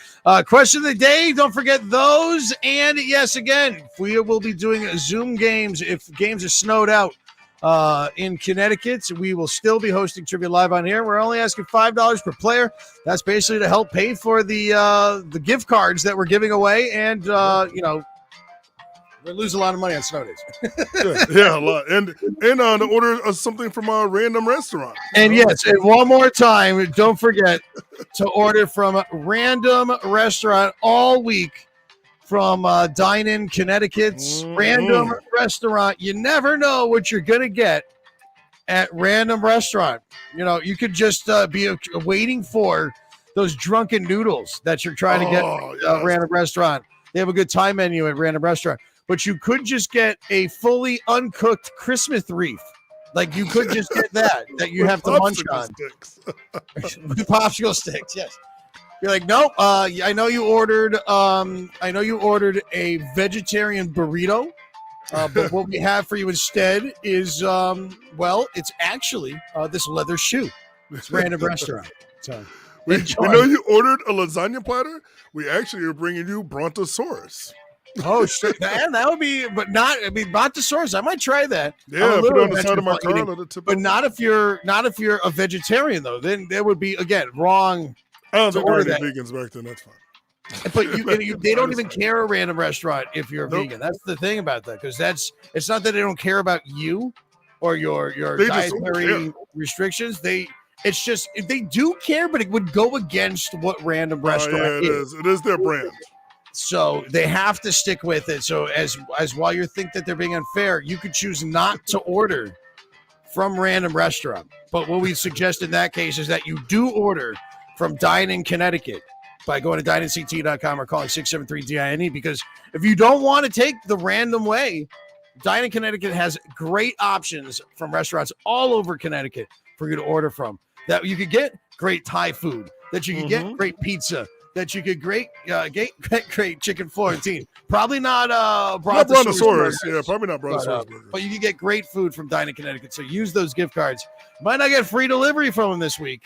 Question of the day. Don't forget those. And yes, again, we will be doing Zoom games. If games are snowed out in Connecticut, we will still be hosting trivia live on here. We're only asking $5 per player. That's basically to help pay for the gift cards that we're giving away. And, we lose a lot of money on snow days. yeah, a lot. And to order something from a random restaurant. And yes, and one more time, don't forget to order from a random restaurant all week from Dine-In Connecticut's random restaurant. You never know what you're going to get at random restaurant. You know, you could just be waiting for those drunken noodles that you're trying to get at random restaurant. They have a good Thai menu at random restaurant. But you could just get a fully uncooked Christmas wreath. Like you could just get that you have to munch on. Popsicle sticks, yes. You're like, nope. I know you ordered a vegetarian burrito. But what we have for you instead is it's actually this leather shoe. It's random restaurant. So we know you ordered a lasagna platter. We actually are bringing you Brontosaurus. Oh, shit, man, that would be, but not. I mean, Brontosaurus. I might try that. Yeah, put it on the side of my car. But not if you're a vegetarian though. Then that would be again wrong. I don't think there were any vegans back then. That's fine. But they don't even care a random restaurant if you're a vegan. That's the thing about that, because it's not that they don't care about you or your dietary restrictions. It's just they do care, but it would go against what random restaurant is. It is their brand. So they have to stick with it. So as while you think that they're being unfair, you could choose not to order from random restaurant. But what we suggest in that case is that you do order from Dine-In Connecticut by going to dineinct.com or calling 673-DINE, because if you don't want to take the random way, Dine-In Connecticut has great options from restaurants all over Connecticut for you to order from. That you could get great Thai food, that you could get great pizza, that you could great chicken Florentine. Probably not Brontosaurus. Yeah, probably not Brontosaurus. But you can get great food from Dine-In Connecticut. So use those gift cards. Might not get free delivery from them this week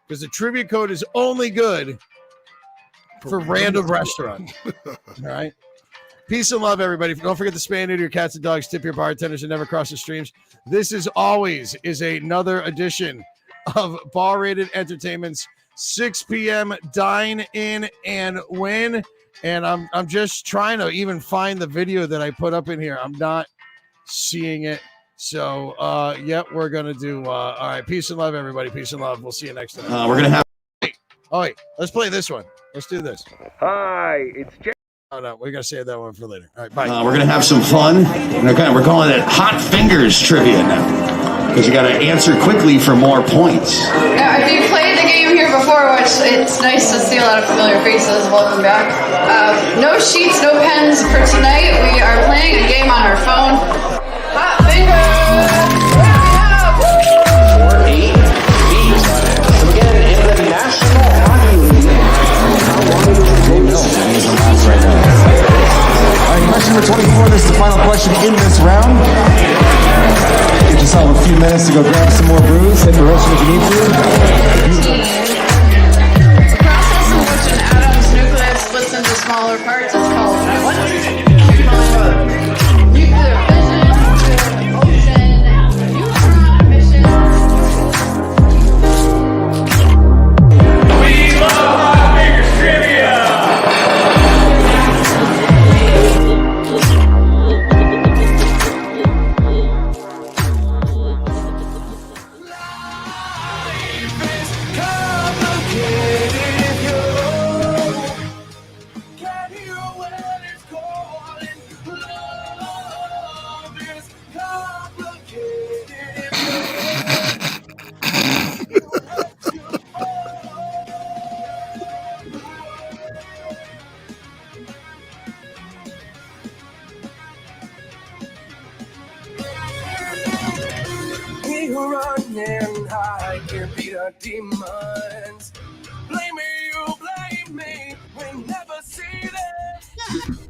because the trivia code is only good for random restaurant. All right. Peace and love, everybody. Don't forget to spay and neuter your cats and dogs. Tip your bartenders and never cross the streams. This is another edition of Bar Rated Entertainment's 6 p.m. Dine-In and Win. And I'm just trying to even find the video that I put up in here. I'm not seeing it. So, we're going to do. All right. Peace and love, everybody. Peace and love. We'll see you next time. We're going to have. Wait. Let's play this one. Let's do this. Hi, it's Jay. Oh, no. We're going to save that one for later. All right. Bye. We're going to have some fun. We're calling it Hot Fingers Trivia now, because you got to answer quickly for more points. Now, if you played the game here before, which it's nice to see a lot of familiar faces, welcome back. No sheets, no pens for tonight. We are playing a game on our phone. Hot Fingers! Question number 24, this is the final question in this round. Get yourself a few minutes to go grab some more brews, hit the roast if you need to. The process in which an atom's nucleus splits into smaller parts is called what? We're running high, can't beat our demons. Blame me, you blame me, we never see them.